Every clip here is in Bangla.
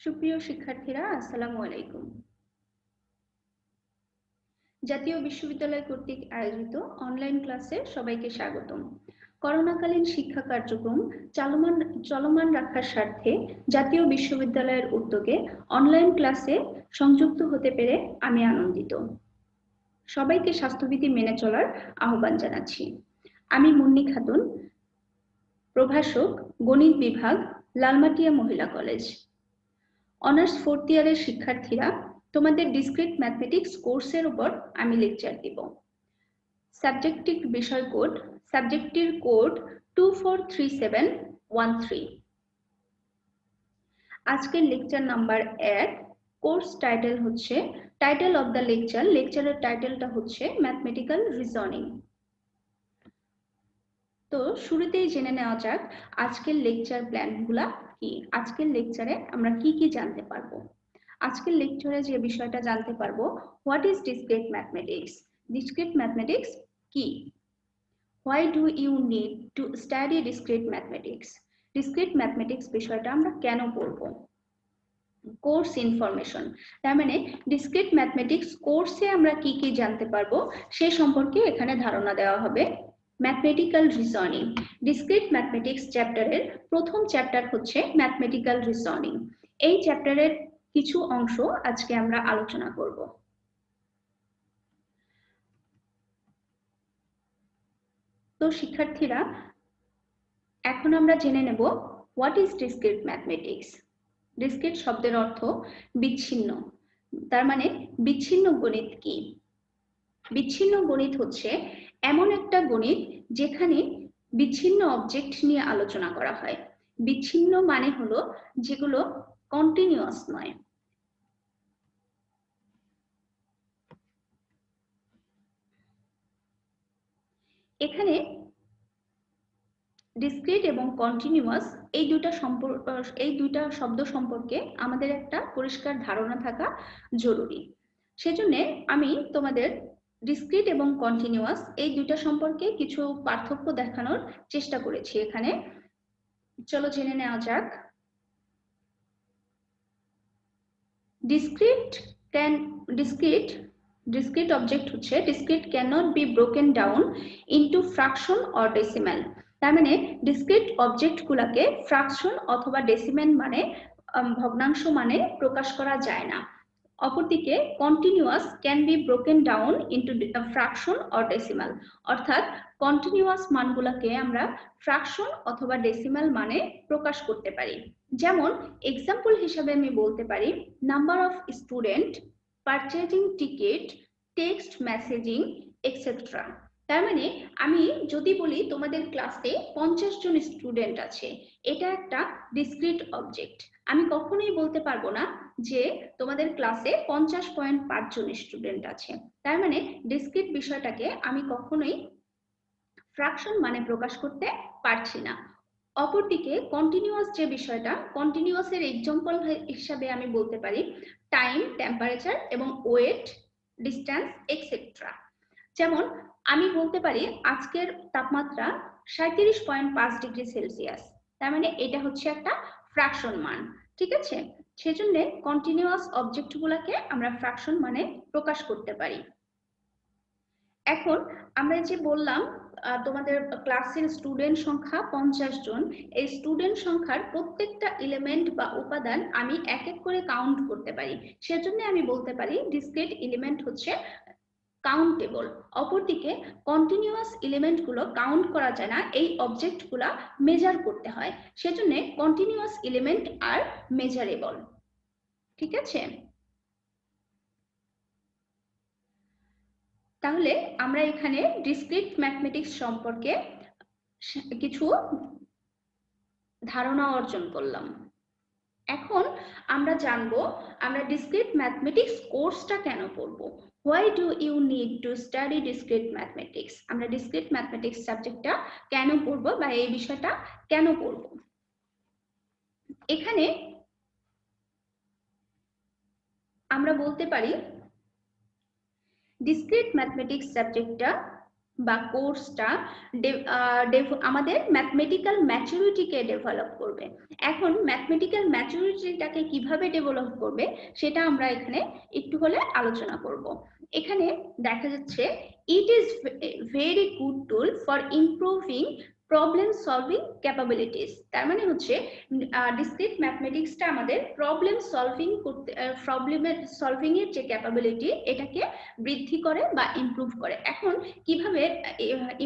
সুপ্রিয় শিক্ষার্থীরা, আসসালামু আলাইকুম। জাতীয় বিশ্ববিদ্যালয় কর্তৃক আয়োজিত অনলাইন ক্লাসে সবাইকে স্বাগতম। করোনাকালীন শিক্ষা কার্যক্রম চলমান রাখার স্বার্থে জাতীয় বিশ্ববিদ্যালয়ের উদ্যোগে অনলাইন ক্লাসে সংযুক্ত হতে পেরে আমি আনন্দিত। সবাইকে স্বাস্থ্যবিধি মেনে চলার আহ্বান জানাচ্ছি। আমি মুন্নি খাতুন, প্রভাষক, গণিত বিভাগ, লালমাটিয়া মহিলা কলেজ। অনার্স 4th ইয়ারের শিক্ষার্থীরা, তোমাদের ডিসক্রিট ম্যাথমেটিক্স কোর্সের উপর আমি লেকচার দিব। সাবজেক্টিভ বিষয় কোড, সাবজেক্টের কোড 243713। আজকের লেকচার নাম্বার 1। কোর্স টাইটেল হচ্ছে, টাইটেল অফ দ্য লেকচার, লেকচারের টাইটেলটা হচ্ছে ম্যাথমেটিক্যাল রিজনিং। তো শুরুতেই জেনে নেওয়া যাক আজকের লেকচার প্ল্যানগুলা কি। আজকের লেকচারে আমরা কি কি জানতে পারবো। আজকের লেকচারে যে বিষয়টা জানতে পারবো, what is discrete mathematics, discrete mathematics কি, why do you need to study discrete mathematics, discrete mathematics বিষয়টা আমরা কেন পড়বো। কোর্স ইনফরমেশন, তার মানে ডিসক্রিট ম্যাথমেটিক্স কোর্সে আমরা কি কি জানতে পারবো সে সম্পর্কে এখানে ধারণা দেওয়া হবে। ম্যাথমেটিক্যাল রিজনিং, ডিসক্রিট ম্যাথমেটিক্স চ্যাপ্টারের প্রথম চ্যাপ্টার হচ্ছে ম্যাথমেটিক্যাল রিজনিং। এই চ্যাপ্টারের কিছু অংশ আজকে আমরা আলোচনা করব। তো শিক্ষার্থীরা, এখন আমরা জেনে নেব what is discrete mathematics. Discrete শব্দের অর্থ বিচ্ছিন্ন, তার মানে বিচ্ছিন্ন গণিত কি। বিচ্ছিন্ন গণিত হচ্ছে এমন একটা গণিত যেখানে বিচ্ছিন্ন অবজেক্ট নিয়ে আলোচনা করা হয়। বিচ্ছিন্ন মানে হলো যেগুলো কন্টিনিউয়াস নয়। এখানে ডিসক্রিট এবং কন্টিনিউয়াস এই দুইটা শব্দ সম্পর্কে আমাদের একটা পরিষ্কার ধারণা থাকা জরুরি। সেজন্য আমি তোমাদের ডিসক্রিট এবং কন্টিনিউয়াস এই দুইটা সম্পর্কে কিছু পার্থক্য দেখানোর চেষ্টা করেছি এখানে। চলো জেনে নেওয়া যাক। ডিসক্রিট অবজেক্ট হচ্ছে, discrete cannot be broken down into fraction or decimal. তার মানে ডিসক্রিট অবজেক্ট গুলাকে ফ্র্যাকশন অথবা ডেসিমেল মানে ভগ্নাংশ মানে প্রকাশ করা যায় না। অপরদিকে continuous can be broken down into fraction or decimal, অর্থাৎ কন্টিনিউয়াস মানগুলোকে আমরা ফ্র্যাকশন অথবা ডেসিমাল মানে প্রকাশ করতে পারি। যেমন এক্সাম্পল হিসাবে আমি বলতে পারি, number of student, purchasing ticket, text messaging etcetera. তার মানে আমি যদি বলি তোমাদের ক্লাসে 50 জন স্টুডেন্ট আছে, এটা একটা ডিসক্রিট অবজেক্ট। আমি কখনোই বলতে পারবো না যে তোমাদের ক্লাসে 50.5 জন স্টুডেন্ট আছে। তার মানে ডিসক্রিট বিষয়টাকে আমি কখনোই ফ্র্যাকশন মানে প্রকাশ করতে পারছি না। অপরদিকে কন্টিনিউয়াস যে বিষয়টা, কন্টিনিউয়াসের এক্সাম্পল হিসাবে আমি বলতে পারি টাইম, টেম্পারেচার এবং ওয়েট, ডিস্টেন্স এক্সেট্রা। যেমন আমি বলতে পারি আজকের তাপমাত্রা 37.5 ডিগ্রি সেলসিয়াস, তার মানে এটা হচ্ছে একটা ফ্র্যাকশন মান। ঠিক আছে, সেজন্য কন্টিনিউয়াস অবজেক্ট গুলাকে আমরা ফ্র্যাকশন মানে প্রকাশ করতে পারি। এখন আমরা যে বললাম তোমাদের ক্লাসের স্টুডেন্ট সংখ্যা 50 জন, এই স্টুডেন্ট সংখ্যার প্রত্যেকটা এলিমেন্ট বা উপাদান আমি এক এক করে কাউন্ট করতে পারি। সেজন্য আমি বলতে পারি ডিসক্রিট এলিমেন্ট হচ্ছে কাউন্টেবল। অপরদিকে কন্টিনিউয়াস এলিমেন্ট গুলো কাউন্ট করা যায় না, এই অবজেক্ট গুলা মেজার করতে হয়। সেজন্য কন্টিনিউয়াস এলিমেন্ট আর মেজারেবল। ঠিক আছে, তাহলে আমরা এখানে ডিসক্রিট ম্যাথমেটিক্স সম্পর্কে কিছু ধারণা অর্জন করলাম। এখন আমরা জানবো আমরা ডিসক্রিট ম্যাথমেটিক্স কোর্সটা কেন পড়বো। Why do you need to study discrete mathematics, আমরা ডিসক্রিট ম্যাথমেটিক্স সাবজেক্টটা কেন পড়বো বা এই বিষয়টা কেন পড়বো। এখানে আমরা বলতে পারি ডিসক্রিট ম্যাথমেটিক্স সাবজেক্টটা বা কোর্সটা আমাদের ম্যাথমেটিক্যাল ম্যাচুরিটিকে ডেভেলপ করবে। এখন ম্যাথমেটিক্যাল ম্যাচুরিটিটাকে কিভাবে ডেভেলপ করবে সেটা আমরা এখানে একটু হলে আলোচনা করব। এখানে দেখা যাচ্ছে it is very good tool for improving problem solving capabilities. তার মানে হচ্ছে ডিসক্রিট ম্যাথমেটিক্সটা আমাদের প্রবলেম সলভিং করতে সলভিং এর যে ক্যাপাবিলিটি এটাকে বৃদ্ধি করে বা ইমপ্রুভ করে। এখন কিভাবে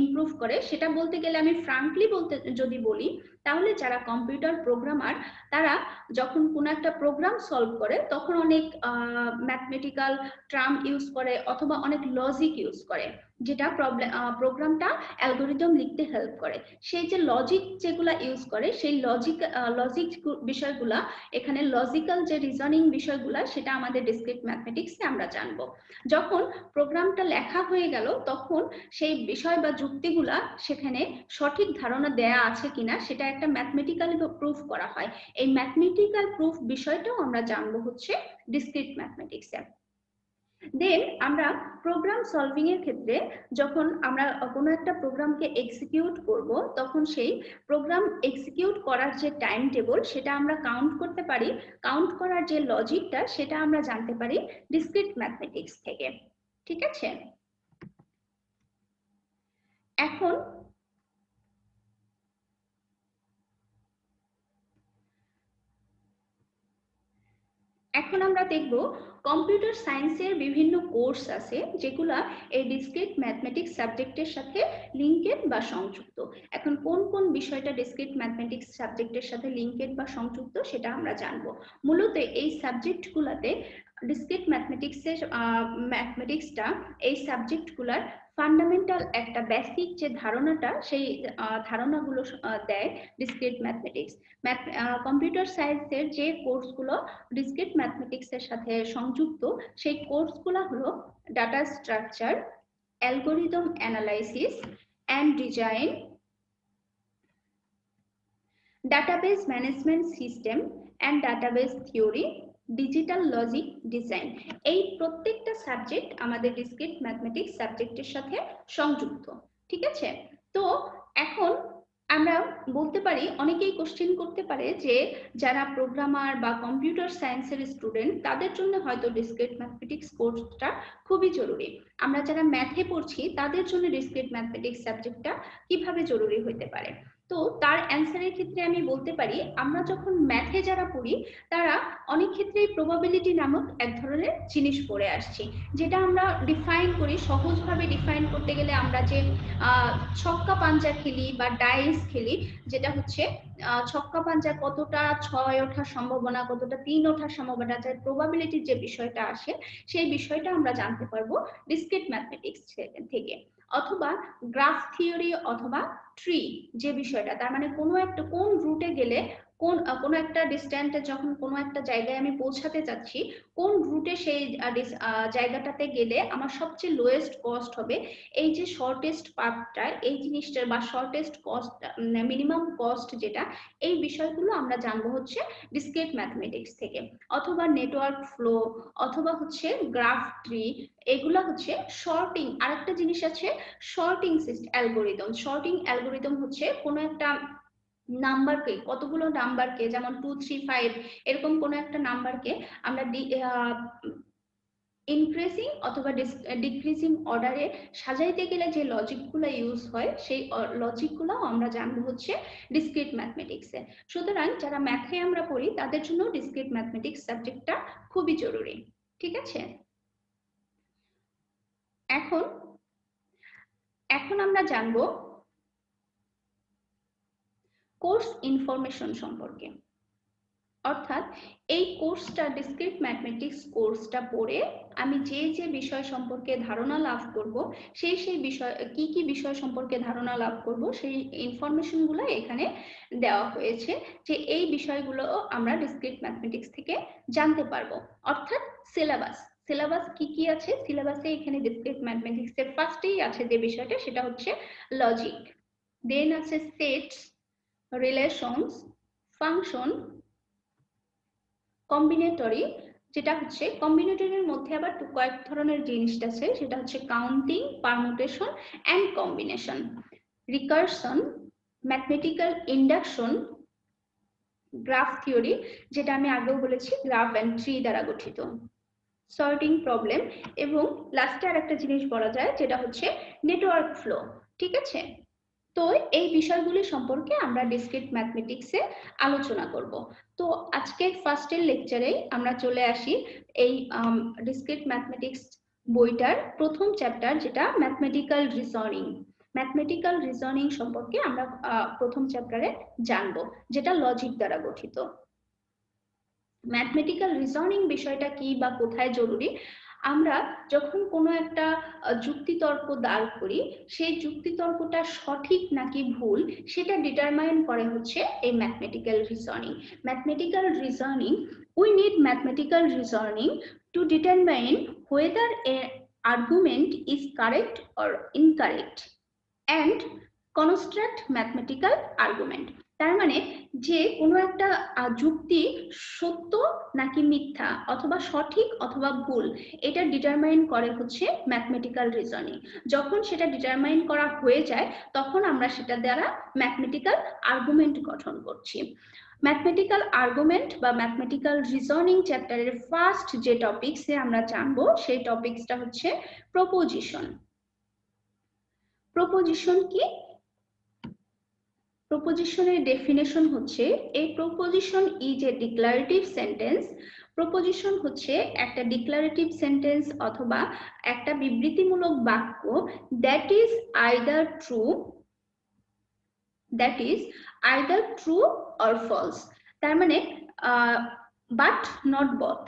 ইমপ্রুভ করে সেটা বলতে গেলে আমি ফ্রাঙ্কলি বলতে যদি বলি, তাহলে যারা কম্পিউটার প্রোগ্রামার তারা যখন কোনো একটা প্রোগ্রাম সলভ করে তখন অনেক ম্যাথমেটিক্যাল টার্ম ইউজ করে অথবা অনেক লজিক ইউজ করে, যেটা প্রোগ্রামটা অ্যালগোরিদম লিখতে হেল্প করে। সেই যে লজিক যেগুলা ইউজ করে সেই লজিক বিষয়গুলা, এখানে লজিক্যাল যে রিজনিং বিষয়গুলা সেটা আমাদের ডিসক্রিট ম্যাথমেটিক্সে আমরা জানবো। যখন প্রোগ্রামটা লেখা হয়ে গেল তখন সেই বিষয় বা যুক্তিগুলা সেখানে সঠিক ধারণা দেয়া আছে কিনা সেটা একটা ম্যাথমেটিক্যালি প্রুফ করা হয়। এই ম্যাথমেটিক্যাল প্রুফ বিষয়টাও আমরা জানবো হচ্ছে ডিসক্রিট ম্যাথমেটিক্সে। দেন আমরা প্রোগ্রাম সলভিং এর ক্ষেত্রে যখন আমরা কোনো একটা প্রোগ্রামকে এক্সিকিউট করব তখন সেই প্রোগ্রাম এক্সিকিউট করার যে টাইম টেবল সেটা আমরা কাউন্ট করতে পারি। কাউন্ট করার যে লজিকটা সেটা আমরা জানতে পারি ডিসক্রিট ম্যাথমেটিক্স থেকে। ঠিক আছে, এখন আমরা দেখব কম্পিউটার সায়েন্সের বিভিন্ন কোর্স আছে যেগুলা এই ডিসক্রিট ম্যাথমেটিক্স সাবজেক্টের সাথে লিঙ্কেড বা সংযুক্ত। এখন কোন কোন বিষয়টা ডিসক্রিট ম্যাথমেটিক্স সাবজেক্টের সাথে লিঙ্কেড বা সংযুক্ত সেটা আমরা জানবো। মূলত এই সাবজেক্টগুলোতে ডিসক্রিট ম্যাথমেটিক্সটা এই সাবজেক্টগুলোর ফান্ডামেন্টাল একটা বেসিক যে ধারণাটা সেই ধারণাগুলো দেয় ডিসক্রিট ম্যাথমেটিক্স। কম্পিউটার সায়েন্সের যে কোর্সগুলো ডিসক্রিট ম্যাথমেটিক্স এর সাথে সংযুক্ত সেই কোর্সগুলো হলো data structure, algorithm analysis and design, database management system and database theory, digital logic design. এই প্রত্যেকটা সাবজেক্ট আমাদের ডিসক্রিট ম্যাথমেটিক্স সাবজেক্টের সাথে সংযুক্ত। ঠিক আছে, তো এখন আমরা বলতে পারি, অনেকেই কোশ্চেন করতে পারে যে যারা প্রোগ্রামার বা কম্পিউটার সায়েন্সের স্টুডেন্ট তাদের জন্য হয়তো ডিসক্রিট ম্যাথমেটিক্স কোর্সটা খুবই জরুরি। আমরা যারা ম্যাথে পড়ছি তাদের জন্য ডিসক্রিট ম্যাথমেটিক্স সাবজেক্টটা কিভাবে জরুরি হতে পারে। তো তার অ্যান্সারের ক্ষেত্রে আমি বলতে পারি, আমরা যখন ম্যাথে যারা পড়ি তারা অনেক ক্ষেত্রেই প্রবাবিলিটি নামক এক ধরনের জিনিস পড়ে আসছি, যেটা আমরা ডিফাইন করি। সহজভাবে ডিফাইন করতে গেলে আমরা যে ছক্কা পাঞ্জা খেলি বা ডাইস খেলি, যেটা হচ্ছে ছক্কা পাঞ্জা কতটা 6 ওঠার সম্ভাবনা, কতটা 3 ওঠার সম্ভাবনা, যে প্রবাবিলিটির যে বিষয়টা আসে সেই বিষয়টা আমরা জানতে পারবো ডিসক্রিট ম্যাথমেটিক্স থেকে। অথবা গ্রাফ থিওরি অথবা ট্রি যে বিষয়টা, তার মানে কোন রুটে গেলে কোনো একটা ডিস্ট্যান্সে যখন কোনো একটা জায়গায় আমি পৌঁছাতে যাচ্ছি, কোন রুটে সেই জায়গাটাতে গেলে আমার সবচেয়ে লোয়েস্ট কস্ট হবে, এই যে শর্টেস্ট পাথটা, এই জিনিসটার বা শর্টেস্ট কস্ট মিনিমাম কস্ট যেটা, এই বিষয়গুলো আমরা জানবো হচ্ছে ডিসক্রিট ম্যাথমেটিক্স থেকে। অথবা নেটওয়ার্ক ফ্লো অথবা হচ্ছে গ্রাফ ট্রি, এগুলা হচ্ছে শর্টিং। আরেকটা জিনিস আছে শর্টিং অ্যালগোরিদম। শর্টিং অ্যালগোরিদম হচ্ছে কোনো একটা নাম্বারকে, কতগুলো নাম্বারকে, যেমন 2 3 5 এরকম কোনো একটা নাম্বারকে আমরা ইনক্রিজিং অথবা ডিক্রিজিং অর্ডারে সাজাইতে গেলে যে লজিকগুলো ইউজ হয় সেই লজিকগুলো আমরা জানবো হচ্ছে ডিসক্রিট ম্যাথমেটিক্সে। সুতরাং যারা ম্যাথে আমরা পড়ি তাদের জন্য ডিসক্রিট ম্যাথমেটিক্স সাবজেক্টটা খুবই জরুরি। ঠিক আছে, এখন আমরা জানবো কোর্স ইনফরমেশন সম্পর্কে। অর্থাৎ এই কোর্সটা, ডিসক্রিট ম্যাথমেটিক্স কোর্সটা পড়ে আমি যে বিষয় সম্পর্কে ধারণা লাভ করব, সেই বিষয় কি বিষয় সম্পর্কে ধারণা লাভ করব, সেই ইনফরমেশনগুলো এখানে দেওয়া হয়েছে, যে এই বিষয়গুলো আমরা ডিসক্রিট ম্যাথমেটিক্স থেকে জানতে পারবো। অর্থাৎ সিলেবাস কি আছে, সিলেবাসে এখানে ডিসক্রিট ম্যাথমেটিক্স এর ফার্স্টেই আছে যে বিষয়টা, সেটা হচ্ছে লজিক। দেন আছে সেটস, রিলেশনস, ফাংশন, কম্বিনেটরি, যেটা হচ্ছে কম্বিনেটরের মধ্যে আবার কয়েক ধরনের জিনিস আছে, সেটা হচ্ছে counting, permutation and combination, recursion, mathematical induction, graph theory, যেটা আমি আগেও বলেছি গ্রাফ এন্ড ট্রি দ্বারা গঠিত, সর্টিং প্রবলেম, এবং লাস্টে আরেকটা জিনিস বলা যায় যেটা হচ্ছে নেটওয়ার্ক ফ্লো। ঠিক আছে, তো এই বিষয়গুলি সম্পর্কে আমরা ডিসক্রিট ম্যাথমেটিক্সে আলোচনা করব। তো আজকের ফার্স্টের লেকচারে আমরা চলে আসি এই ডিসক্রিট ম্যাথমেটিক্স বইটার প্রথম চ্যাপ্টার, যেটা ম্যাথমেটিক্যাল রিজনিং। ম্যাথমেটিক্যাল রিজনিং সম্পর্কে আমরা প্রথম চ্যাপ্টারে জানবো, যেটা লজিক দ্বারা গঠিত। ম্যাথমেটিক্যাল রিজনিং বিষয়টা কি বা কোথায় জরুরি, আমরা যখন কোনো একটা যুক্তিতর্ক দাঁড় করি, সেই যুক্তিতর্কটা সঠিক নাকি ভুল সেটা ডিটারমাইন করে হচ্ছে এই mathematical reasoning. Mathematical reasoning, we need mathematical reasoning to determine whether a argument is correct or incorrect and construct mathematical argument। তার মানে যে কোনো একটা যুক্তি সত্য নাকি মিথ্যা অথবা সঠিক অথবা ভুল, এটা ডিটারমাইন করে হচ্ছে ম্যাথমেটিক্যাল রিজনিং। যখন সেটা ডিটারমাইন করা হয়ে যায় তখন আমরা সেটা দ্বারা ম্যাথমেটিক্যাল আর্গুমেন্ট গঠন করছি। ম্যাথমেটিক্যাল আর্গুমেন্ট বা ম্যাথমেটিক্যাল রিজনিং চ্যাপ্টারের ফার্স্ট যে টপিকসে আমরা জানবো সেই টপিকসটা হচ্ছে প্রপোজিশন। প্রপোজিশন কি? প্রপোজিশনের ডেফিনেশন হচ্ছে a proposition is a declarative sentence। Proposition হচ্ছে একটা ডিক্লারেটিভ সেন্টেন্স অথবা একটা বিবৃতিমূলক বাক্য that is either true or false। তার মানে but not both।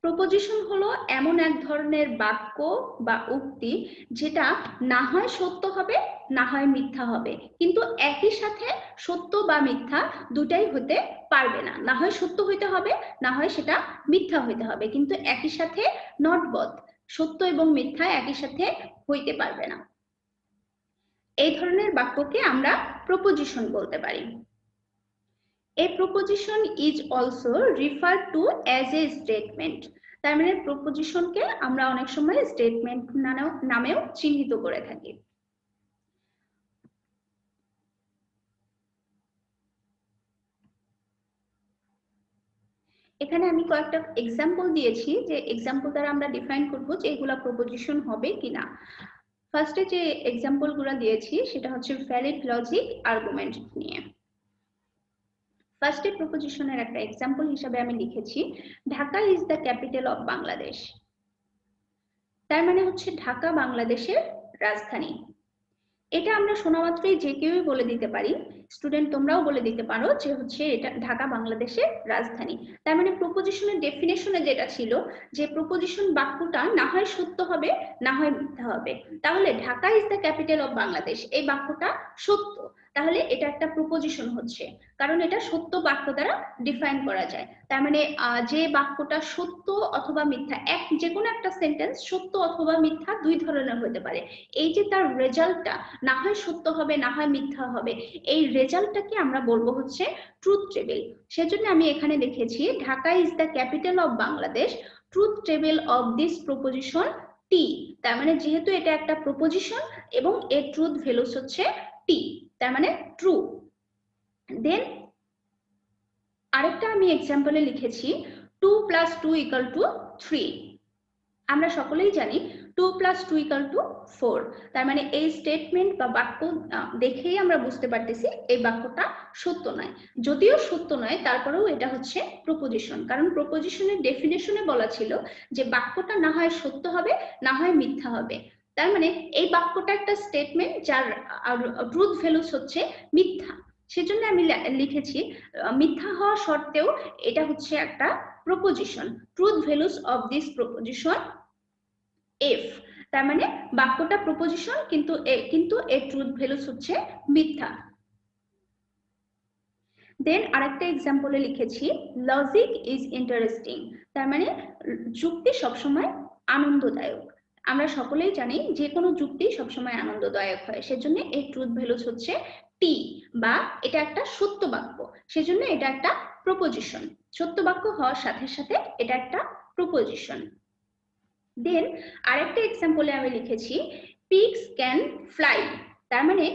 প্রপোজিশন হলো এমন এক ধরনের বাক্য বা উক্তি যেটা না হয় সত্য হবে না হয় মিথ্যা হবে, কিন্তু একই সাথে সত্য বা মিথ্যা দুটাই হতে পারবে না। না হয় সত্য হইতে হবে না হয় সেটা মিথ্যা হইতে হবে, কিন্তু একই সাথে নট বোথ, সত্য এবং মিথ্যা একই সাথে হইতে পারবে না। এই ধরনের বাক্যকে আমরা প্রপোজিশন বলতে পারি। A proposition is also referred to as a statement। তার মানে প্রপোজিশনকে আমরা অনেক সময় স্টেটমেন্ট নামেও চিহ্নিত করে থাকি। এখানে আমি কয়েকটা এক্সাম্পল দিয়েছি, যে এক্সাম্পল দ্বারা আমরা ডিফাইন করব যে এগুলা প্রপোজিশন হবে কিনা। ফার্স্টে যে এক্সাম্পল গুলো দিয়েছি সেটা হচ্ছে ভ্যালিড লজিক আর্গুমেন্ট নিয়ে। ফার্স্টে প্রপোজিশনের একটা এক্সাম্পল হিসেবে আমি লিখেছি Dhaka is the capital of Bangladesh. তার মানে হচ্ছে ঢাকা বাংলাদেশের রাজধানী। এটা আমরা শোনা মাত্রই যে কেউই বলে দিতে পারি, স্টুডেন্ট তোমরাও বলে দিতে পারো যে হচ্ছে এটা ঢাকা বাংলাদেশের রাজধানী। তার মানে প্রপোজিশনের ডেফিনেশনে যেটা ছিল যে প্রপোজিশন বাক্যটা না হয় সত্য হবে না হয় মিথ্যা হবে। তাহলে Dhaka is the capital of Bangladesh এই বাক্যটা সত্য, তাহলে এটা একটা প্রপোজিশন হচ্ছে, কারণ এটা সত্য বাক্য দ্বারা ডিফাইন করা যায়। তার মানে যে বাক্যটা সত্য অথবা মিথ্যা, যে কোনো একটা সেন্টেন্স সত্য অথবা মিথ্যা দুই ধরনের হতে পারে। এই যে তার রেজাল্টটা না হয় সত্য হবে না হয় মিথ্যা হবে, এই রেজাল্টটাকে আমরা বলবো হচ্ছে ট্রুথ টেবিল। সেজন্য আমি এখানে লিখেছি Dhaka is the capital of Bangladesh, truth table of this proposition টি। তার মানে যেহেতু এটা একটা প্রপোজিশন এবং এর ট্রুথ ভ্যালুস হচ্ছে টি, তার মানে ট্রু। দেন আরেকটা আমি এক্সাম্পলে লিখেছি 2 + 2 = 3। আমরা সকলেই জানি 2 + 2 = 4। তার মানে এই স্টেটমেন্ট বা বাক্য দেখেই আমরা বুঝতে পারতেছি এই বাক্যটা সত্য নয়। যদিও সত্য নয় তারপরেও এটা হচ্ছে প্রপোজিশন, কারণ প্রপোজিশনের ডেফিনেশনে বলা ছিল যে বাক্যটা না হয় সত্য হবে না হয় মিথ্যা হবে। তার মানে এই বাক্যটা একটা স্টেটমেন্ট যার ট্রুথ ভ্যালুস হচ্ছে মিথ্যা। সেজন্য আমি লিখেছি মিথ্যা হওয়া সত্ত্বেও এটা হচ্ছে একটা proposition. Truth values of this proposition F. তার মানে বাক্যটা প্রপোজিশন কিন্তু এর ট্রুথ ভ্যালুস হচ্ছে মিথ্যা। দেন আরেকটা এক্সাম্পলে লিখেছি লজিক ইজ ইন্টারেস্টিং। তার মানে যুক্তি সবসময় আনন্দদায়ক। আমরা সকলেই জানি যে কোনো যুক্তি সবসময় আনন্দদায়ক হয়, সেজন্য এর ট্রুথ ভ্যালুস হচ্ছে টি, বা এটা একটা সত্য বাক্য, সেজন্য এটা একটা প্রপোজিশন, সত্য বাক্য হওয়ার সাথে সাথে এটা একটা প্রপোজিশন। দেন আরেকটা এক্সাম্পলে আমি লিখেছি পিগস ক্যান ফ্লাই, তার মানে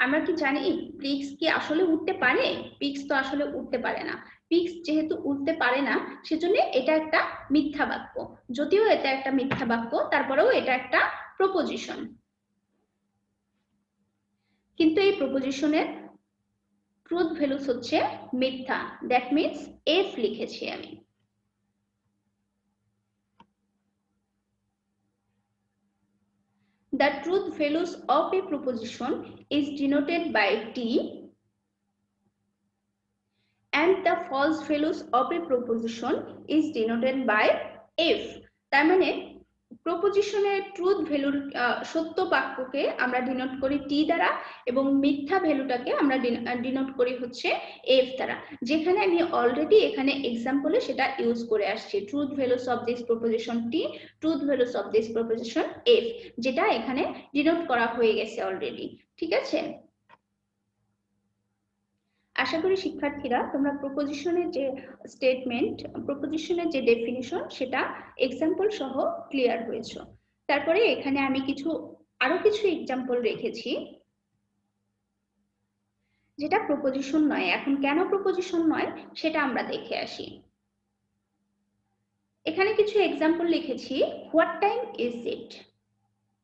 আমরা কি জানি পিগস কি আসলে উঠতে পারে? পিগস তো আসলে উঠতে পারে না। পিগস যেহেতু উঠতে পারে না সেজন্য এটা একটা মিথ্যা বাক্য। যদিও এটা একটা মিথ্যা বাক্য তারপরেও এটা একটা প্রপোজিশন, কিন্তু এই প্রপোজিশনের ট্রুথ ভ্যালুস হচ্ছে মিথ্যা, দ্যাট মিন্স এফ লিখেছি আমি। The truth values of a proposition is denoted by T and the false values of a proposition is denoted by F। তার মানে প্রপোজিশনের ট্রুথ ভ্যালুর সত্য বাক্যকে আমরা ডিনোট করি টি দ্বারা এবং মিথ্যা ভ্যালুটাকে আমরা ডিনোট করি হচ্ছে এফ দ্বারা, যেখানে আমি অলরেডি এখানে এক্সাম্পলে সেটা ইউজ করে আসছি। Truth values of this proposition T, truth values of this proposition F, যেটা এখানে ডিনোট করা হয়ে গেছে অলরেডি। ঠিক আছে, আশা করি শিক্ষার্থীরা তোমরা প্রপোজিশনের যে স্টেটমেন্ট, প্রপোজিশনের যে ডেফিনিশন সেটা এক্সাম্পল সহ ক্লিয়ার হয়েছে। তারপরে এখানে আমি আরো কিছু এক্সাম্পল রেখেছি যেটা প্রপোজিশন নয়। এখন কেন প্রপোজিশন নয় সেটা আমরা দেখে আসি। এখানে কিছু এক্সাম্পল লিখেছি, হোয়াট টাইম ইজ ইট।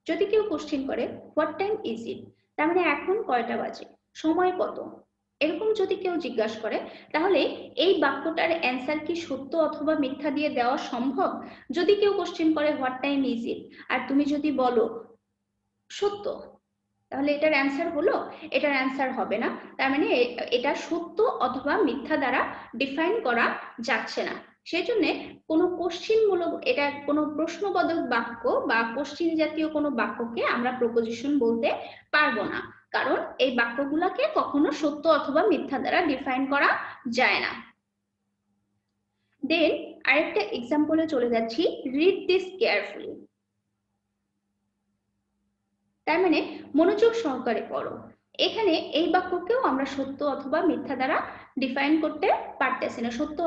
যদি কেউ কোশ্চেন করে হোয়াট টাইম ইজ ইট, তার মানে এখন কয়টা বাজে, সময় কত, এরকম যদি কেউ জিজ্ঞাসা করে তাহলে এই বাক্যটার অ্যান্সার কি সত্য অথবা মিথ্যা দিয়ে দেওয়া সম্ভব? যদি কেউ কোশ্চেন করে হোয়াট টাইম ইজ ইট আর তুমি যদি বলো সত্য, তাহলে এটার অ্যান্সার হলো? এটার অ্যান্সার হবে না। তার মানে এটা সত্য অথবা মিথ্যা দ্বারা ডিফাইন করা যাচ্ছে না। সেজন্য কোনো কোশ্চিনমূলক, এটা কোনো প্রশ্নবোধক বাক্য বা কোশ্চিন জাতীয় কোনো বাক্যকে আমরা প্রপোজিশন বলতে পারবো না, কারণ এই বাক্যগুলোকে কখনো সত্য অথবা মিথ্যা দ্বারা ডিফাইন করা যায় না। দেন আরেকটা এক্সাম্পলে চলে যাচ্ছি, রিড দিস কেয়ারফুলি। তার মানে মনোযোগ সহকারে পড়ো। এখানে এই বাক্যকেও আমরা সত্য অথবা মিথ্যা দ্বারা ডিফাইন করতে পারতেছি না, সত্য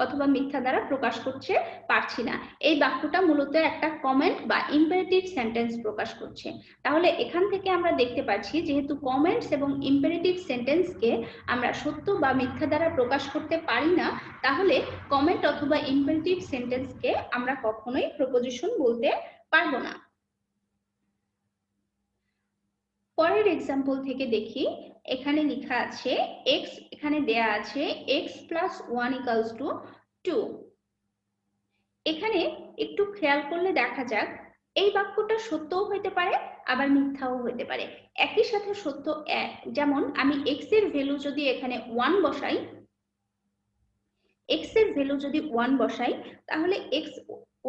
অথবা মিথ্যা দ্বারা প্রকাশ করতে পারছি না। এই বাক্যটা মূলত একটা কমেন্ট বা ইম্পারেটিভ সেন্টেন্স প্রকাশ করছে। তাহলে এখান থেকে আমরা দেখতে পাচ্ছি যেহেতু কমেন্টস এবং ইম্পারেটিভ সেন্টেন্সকে আমরা সত্য বা মিথ্যা দ্বারা প্রকাশ করতে পারি না, তাহলে কমেন্ট অথবা ইম্পারেটিভ সেন্টেন্সকে আমরা কখনোই প্রপোজিশন বলতে পারবো না। পরের এক্সাম্পল থেকে দেখি, এখানে লেখা আছে x, এখানে দেয়া আছে x প্লাস 1 ইকুয়ালস টু 2। এখানে একটু খেয়াল করলে দেখা যাক এই বাক্যটা সত্যও হতে পারে আবার মিথ্যাও হতে পারে। একই সাথে সত্য, যেমন আমি x এর ভ্যালু যদি এখানে 1 বসাই, x এর ভ্যালু যদি 1 বসাই তাহলে x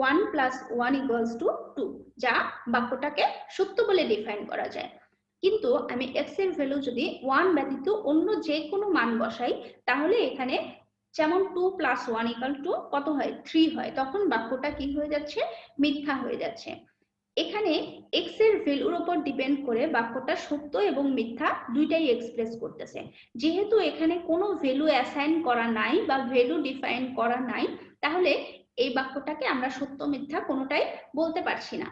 1 প্লাস 1 ইকুয়ালস টু 2, যা বাক্যটাকে সত্য বলে ডিফাইন করা যায়। কিন্তু আমি x এর ভ্যালু যদি 1 ব্যতীত অন্য যে কোনো মান বসাই তাহলে এখানে যেমন 2 প্লাস 1 ইকুয়াল টু কত হয়, 3 হয়, তখন বাক্যটা কি হয়ে যাচ্ছে, মিথ্যা হয়ে যাচ্ছে। এখানে x এর ভ্যালুর উপর ডিপেন্ড করে বাক্যটা সত্য এবং মিথ্যা দুইটাই এক্সপ্রেস করতেছে। যেহেতু এখানে কোনো ভ্যালু অ্যাসাইন করা নাই বা ভ্যালু ডিফাইন করা নাই, তাহলে এই বাক্যটাকে আমরা সত্য মিথ্যা কোনোটাই বলতে পারছি না।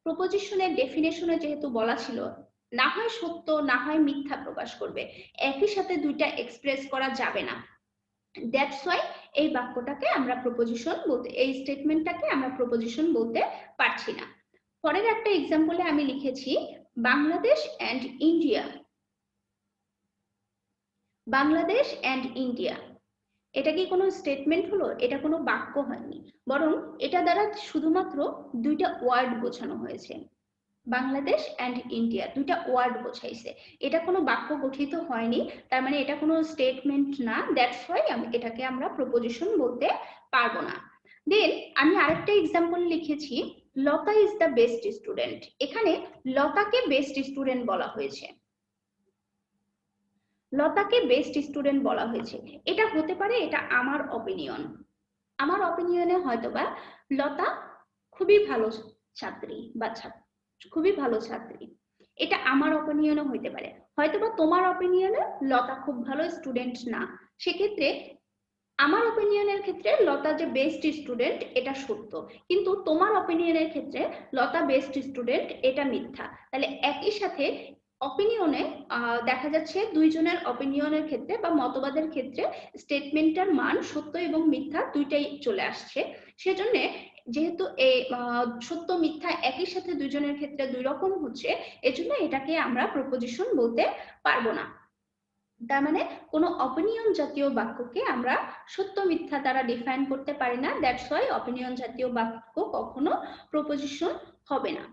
প্রপোজিশনের ডেফিনেশনে যেহেতু বলা ছিল না হয় সত্য না হয় মিথ্যা প্রকাশ করবে, একই সাথে দুইটা এক্সপ্রেস করা যাবে না। দ্যাটস ওয়াই এই বাক্যটাকে আমরা প্রপোজিশন বলতে, এই স্টেটমেন্টটাকে আমরা প্রপোজিশন বলতে পারছি না। পরের একটা এক্সাম্পলে আমি লিখেছি Bangladesh and India. Bangladesh and India, এটা কি কোনো স্টেটমেন্ট হলো? এটা কোনো বাক্য হয়নি, বরং এটা দ্বারা শুধুমাত্র দুইটা ওয়ার্ড বোঝানো হয়েছে। বাংলাদেশ এন্ড ইন্ডিয়া দুইটা ওয়ার্ড বোঝাইছে, এটা কোনো বাক্য গঠিত হয়নি, তার মানে এটা কোনো স্টেটমেন্ট না। দ্যাটস ওয়াই এটাকে আমরা প্রপোজিশন বলতে পারবো না। দেন আমি আরেকটা এক্সাম্পল লিখেছি, লতা ইজ দ্য বেস্ট স্টুডেন্ট। এখানে লতাকে বেস্ট স্টুডেন্ট বলা হয়েছে, লতাকে বেস্ট স্টুডেন্ট বলা হয়েছে। এটা হতে পারে, এটা আমার অপিনিয়ন, আমার অপিনিয়নে হয়তোবা লতা খুবই ভালো ছাত্রী বা খুবই ভালো ছাত্রী, এটা আমার অপিনিয়নও হইতে পারে। হয়তোবা তোমার অপিনিয়নে লতা খুব ভালো স্টুডেন্ট না, সেক্ষেত্রে আমার অপিনিয়নের ক্ষেত্রে লতা যে বেস্ট স্টুডেন্ট এটা সত্য, কিন্তু তোমার অপিনিয়নের ক্ষেত্রে লতা বেস্ট স্টুডেন্ট এটা মিথ্যা। তাহলে একই সাথে অপিনিয়নে দেখা যাচ্ছে দুইজনের অপিনিয়নের ক্ষেত্রে বা মতবাদের ক্ষেত্রে স্টেটমেন্টটার মান সত্য এবং মিথ্যা দুইটাই চলে আসছে। সেজন্য যেহেতু এই সত্য মিথ্যা একই সাথে দুইজনের ক্ষেত্রে দুই রকম হচ্ছে, এজন্য এটাকে আমরা প্রপোজিশন বলতে পারবো না। তার মানে কোনো অপিনিয়ন জাতীয় বাক্যকে আমরা সত্য মিথ্যা দ্বারা ডিফাইন করতে পারি না। দ্যাটস ওয়াই অপিনিয়ন জাতীয় বাক্য কখনো প্রপোজিশন হবে না।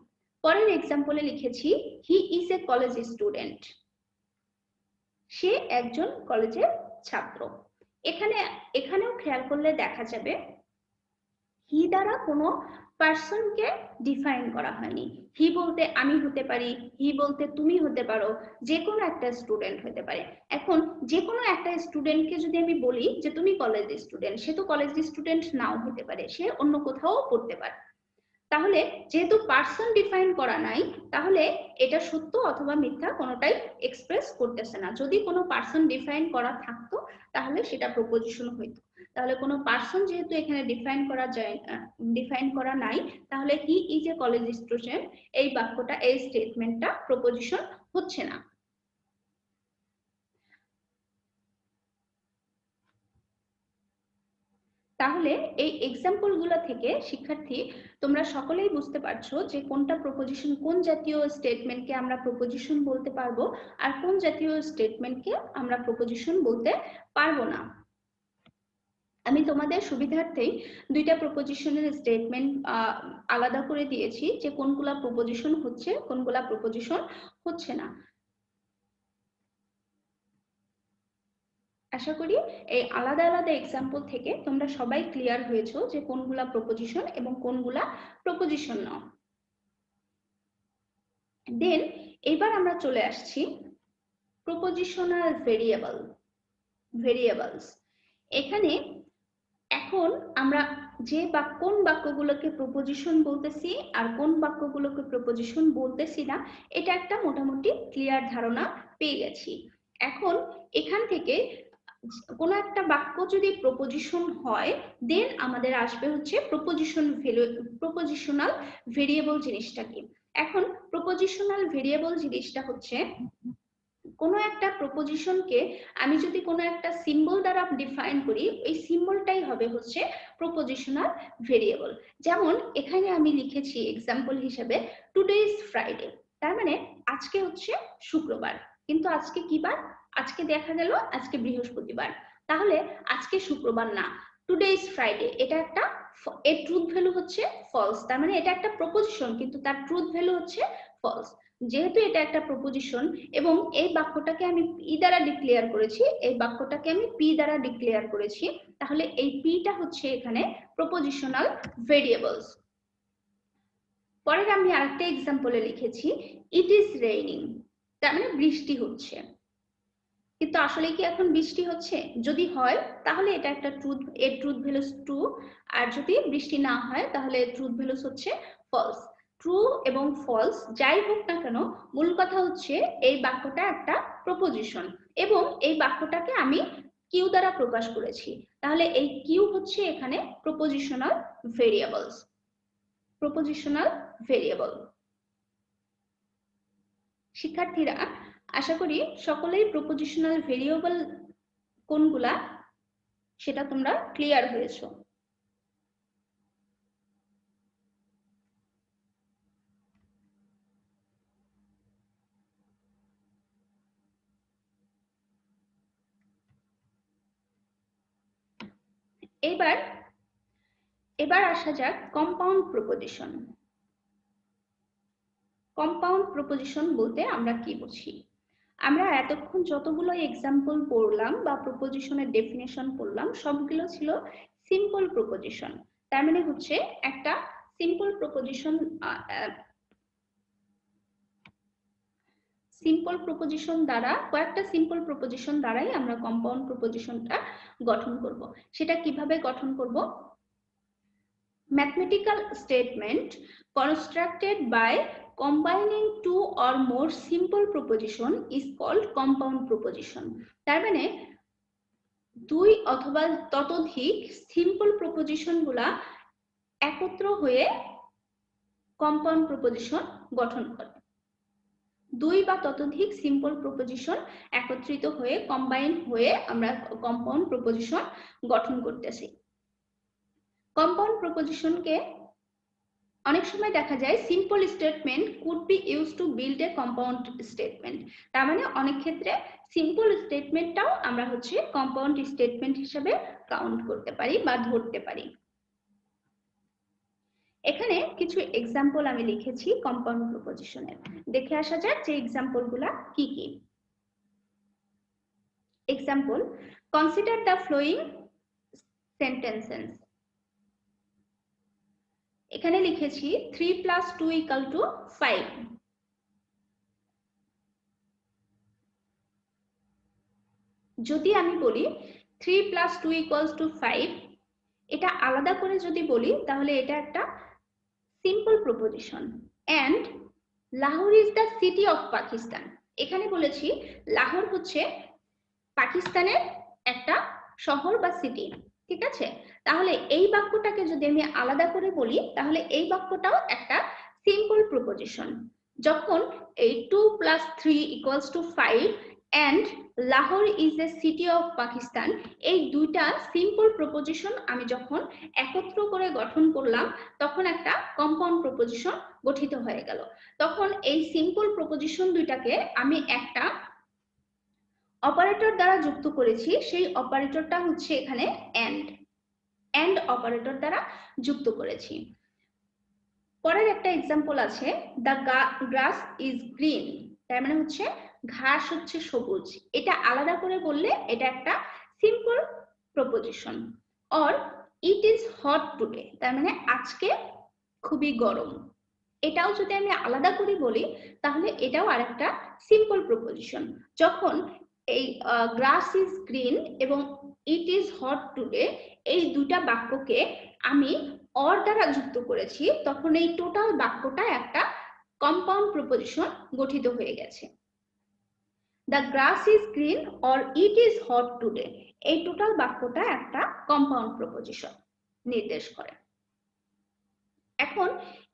পরের এক্সাম্পলে লিখেছি he is a college student, সে একজন কলেজের ছাত্র। এখানেও খেয়াল করলে দেখা যাবে হি দ্বারা কোনো পার্সনকে ডিফাইন করা হয়নি। হি বলতে আমি হতে পারি, হি বলতে তুমি হতে পারো, যে কোনো একটা স্টুডেন্ট হতে পারে। এখন যে কোনো একটা স্টুডেন্টকে যদি আমি বলি যে তুমি কলেজ স্টুডেন্ট, সে তো কলেজ স্টুডেন্ট নাও হতে পারে, সে অন্য কোথাও পড়তে পারে। তাহলে যেহেতু পার্সন ডিফাইন করা নাই, তাহলে এটা সত্য অথবা মিথ্যা কোনোটাই এক্সপ্রেস করতেছে না। যদি কোনো পার্সন ডিফাইন করা থাকতো তাহলে সেটা প্রপোজিশন হইতো। তাহলে কোনো পার্সন যেহেতু এখানে ডিফাইন করা নাই, তাহলে হি ইজ এ কলেজ স্টুডেন্ট এই বাক্যটা, এই স্টেটমেন্টটা প্রপোজিশন হচ্ছে না। তাহলে এই এক্সাম্পল গুলো থেকে শিক্ষার্থী তোমরা সকলেই বুঝতে পারছো যে কোনটা প্রপোজিশন, কোন জাতীয় স্টেটমেন্টকে আমরা প্রপোজিশন বলতে পারবো আর কোন জাতীয় স্টেটমেন্টকে আমরা প্রপোজিশন বলতে পারবো না। আমি তোমাদের সুবিধার্থেই দুইটা প্রপোজিশনের স্টেটমেন্ট আলাদা করে দিয়েছি যে কোনগুলা প্রপোজিশন হচ্ছে, কোনগুলা প্রপোজিশন হচ্ছে না। আশা করি এই আলাদা আলাদা এক্সাম্পল থেকে তোমরা সবাই ক্লিয়ার হয়েছো যে কোনগুলা প্রপোজিশন এবং কোনগুলা প্রপোজিশন নয়। দেন এবার আমরা চলে আসছি প্রপোজিশনাল ভেরিয়েবলস। এখানে এখন আমরা যে কোন বাক্যগুলোকে প্রপোজিশন বলতেছি আর কোন বাক্যগুলোকে প্রপোজিশন বলতেছি না, এটা একটা মোটামুটি ক্লিয়ার ধারণা পেয়ে গেছি। এখন এখান থেকে কোন একটা বাক্য যদি প্রপোজিশন হয়, দেন আমাদের আসবে হচ্ছে প্রপোজিশনাল ভেরিয়েবল জিনিসটা কি। এখন প্রপোজিশনাল ভেরিয়েবল জিনিসটা হচ্ছে কোনো একটা প্রপোজিশনকে আমি যদি কোনো একটা সিম্বল দ্বারা ডিফাইন করি, এই সিম্বলটাই হবে হচ্ছে প্রপোজিশনাল ভেরিয়েবল। যেমন এখানে আমি লিখেছি এক্সাম্পল হিসেবে টুডে ইজ ফ্রাইডে, তার মানে আজকে হচ্ছে শুক্রবার, কিন্তু আজকে কি বার? আজকে দেখা গেল আজকে বৃহস্পতিবার, তাহলে আজকে শুক্রবার না, টুডে ইজ ফ্রাইডে, এটা একটা এর ট্রুথ ভ্যালু হচ্ছে ফলস। তার মানে এটা একটা প্রপোজিশন কিন্তু তার ট্রুথ ভ্যালু হচ্ছে ফলস। যেহেতু এটা একটা প্রপোজিশন এবং এই বাক্যটাকে আমি পি দ্বারা ডিক্লেয়ার করেছি, এই বাক্যটাকে আমি পি দ্বারা ডিক্লেয়ার করেছি, তাহলে এই পিটা হচ্ছে এখানে প্রপোজিশনাল ভেরিয়েবলস। পরের আমি আরেকটা এক্সাম্পলে লিখেছি ইট ইজ রেইনিং, তার মানে বৃষ্টি হচ্ছে, কিন্তু আসলে কি এখন বৃষ্টি হচ্ছে? যদি হয় তাহলে এটা একটা ট্রুথ, এর ট্রুথ ভ্যালুস ট্রু, আর যদি বৃষ্টি না হয় তাহলে এর ট্রুথ ভ্যালুস হচ্ছে ফলস। ট্রু এবং ফলস যাই হোক না কেন, মূল কথা হচ্ছে এই বাক্যটা একটা প্রপোজিশন এবং এই বাক্যটাকে আমি কিউ দ্বারা প্রকাশ করেছি, তাহলে এই কিউ হচ্ছে এখানে প্রপোজিশনাল ভেরিয়েবলস। Propositional variable. শিক্ষার্থীরা আশা করি সকলেই প্রপোজিশনাল ভেরিয়েবল কোনগুলা সেটা তোমরা ক্লিয়ার হয়েছো। এবার আসা যাক কম্পাউন্ড প্রপোজিশন। কম্পাউন্ড প্রপোজিশন বলতে আমরা কি বুঝি? আমরা এতক্ষণ যতগুলো এক্সাম্পল পড়লাম বা প্রপোজিশনের ডেফিনেশন পড়লাম সবগুলো ছিল সিম্পল প্রপোজিশন। তার মানে হচ্ছে একটা সিম্পল প্রপোজিশন, দ্বারা কয়েকটা সিম্পল প্রপোজিশন দ্বারাই আমরা কম্পাউন্ড প্রপোজিশনটা গঠন করব। সেটা কিভাবে গঠন করব? Mathematical statement constructed by combining two or more simple proposition is called compound proposition. তার মানে দুই অথবা ততোধিক সিম্পল প্রপোজিশন গুলা একত্র হয়ে কম্পাউন্ড প্রপোজিশন গঠন করে। দুই বা ততোধিক সিম্পল প্রপোজিশন একত্রিত হয়ে কম্বাইন হয়ে আমরা কম্পাউন্ড প্রপোজিশন গঠন করতেছি। কম্পাউন্ড প্রপোজিশনকে অনেক সময় দেখা যায় simple statement could be use to build a compound statement, তার মানে অনেক ক্ষেত্রে সিম্পল স্টেটমেন্টটাও আমরা হচ্ছে কম্পাউন্ড স্টেটমেন্ট হিসেবে কাউন্ট করতে পারি বা ধরতে পারি। এখানে কিছু এক্সাম্পল আমি লিখেছি কম্পাউন্ড প্রপোজিশনের, দেখে আসা যাক যে এক্সাম্পলগুলা কি কি। Example, consider the following sentences. এখানে লিখেছি 3 + 2 = 5। যদি আমি বলি 3 + 2 = 5, এটা আলাদা করে যদি বলি তাহলে এটা একটা simple proposition. And Lahore is the city of Pakistan, এখানে বলেছি লাহোর হচ্ছে পাকিস্তানের একটা শহর বা সিটি, ঠিক আছে? তাহলে এই বাক্যটাকে যদি আমি আলাদা করে বলি তাহলে এই বাক্যটাও একটা সিম্পল প্রপোজিশন। যখন এই 2 + 3 = 5 and Lahore is a city of Pakistan, এই দুইটা সিম্পল প্রপোজিশন আমি যখন একত্র করে গঠন করলাম তখন একটা কম্পাউন্ড প্রপোজিশন গঠিত হয়ে গেল। তখন এই সিম্পল প্রপোজিশন দুইটাকে আমি একটা অপারেটর দ্বারা যুক্ত করেছি, সেই অপারেটরটা হচ্ছে এখানে এন্ড অপারেটর দ্বারা যুক্ত করেছি। পরের একটা এক্সাম্পল আছে, দ্য গ্রাস ইজ গ্রিন, তার মানে হচ্ছে ঘাস হচ্ছে সবুজ। এটা আলাদা করে বললে এটা একটা simple proposition. Or it is hot today, তার মানে আজকে খুবই গরম। এটাও যদি আমি আলাদা করে বলি তাহলে এটাও আরেকটা সিম্পল প্রপোজিশন। যখন এই গ্রাস ইজ গ্রিন এবং ইট ইজ হট টুডে এই দুটা বাক্যকে আমি অর দ্বারা যুক্ত করেছি তখন এই টোটাল বাক্যটা একটা কম্পাউন্ড প্রপোজিশন গঠিত হয়ে গেছে। The grass is green or it is hot today, এই টোটাল বাক্যটা একটা কম্পাউন্ড প্রপোজিশন নির্দেশ করে। এখন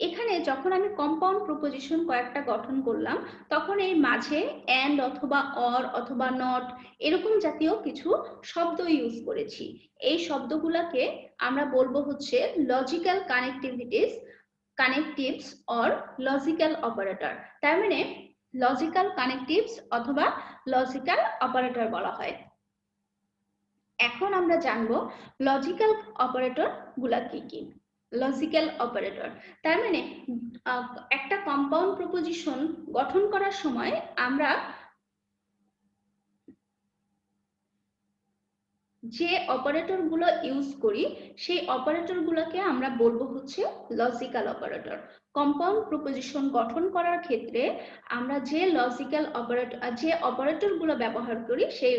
এখানে যখন আমি কম্পাউন্ড প্রপোজিশন কয়েকটা গঠন করলাম তখন এই মাঝে এন্ড অথবা অর অথবা নট এরকম জাতীয় কিছু শব্দ ইউজ করেছি। এই শব্দগুলোকে আমরা বলবো হচ্ছে লজিক্যাল কানেক্টিভস অর লজিক্যাল অপারেটর। তার মানে লজিক্যাল কানেক্টিভস অথবা লজিক্যাল অপারেটর বলা হয়। এখন আমরা জানবো লজিক্যাল অপারেটর গুলা কি কি। লজিক্যাল অপারেটর তার মানে একটা কম্পাউন্ড প্রপোজিশন গঠন করার সময় আমরা যে অপারেটর গুলো ইউজ করি সেই অপারেটর গুলোকে আমরা বলবো হচ্ছে লজিক্যাল অপারেটর। কম্পাউন্ড প্রপোজিশন গঠন করার ক্ষেত্রে আমরা যে লজিক্যাল অপারেটর গুলো ব্যবহার করি সেই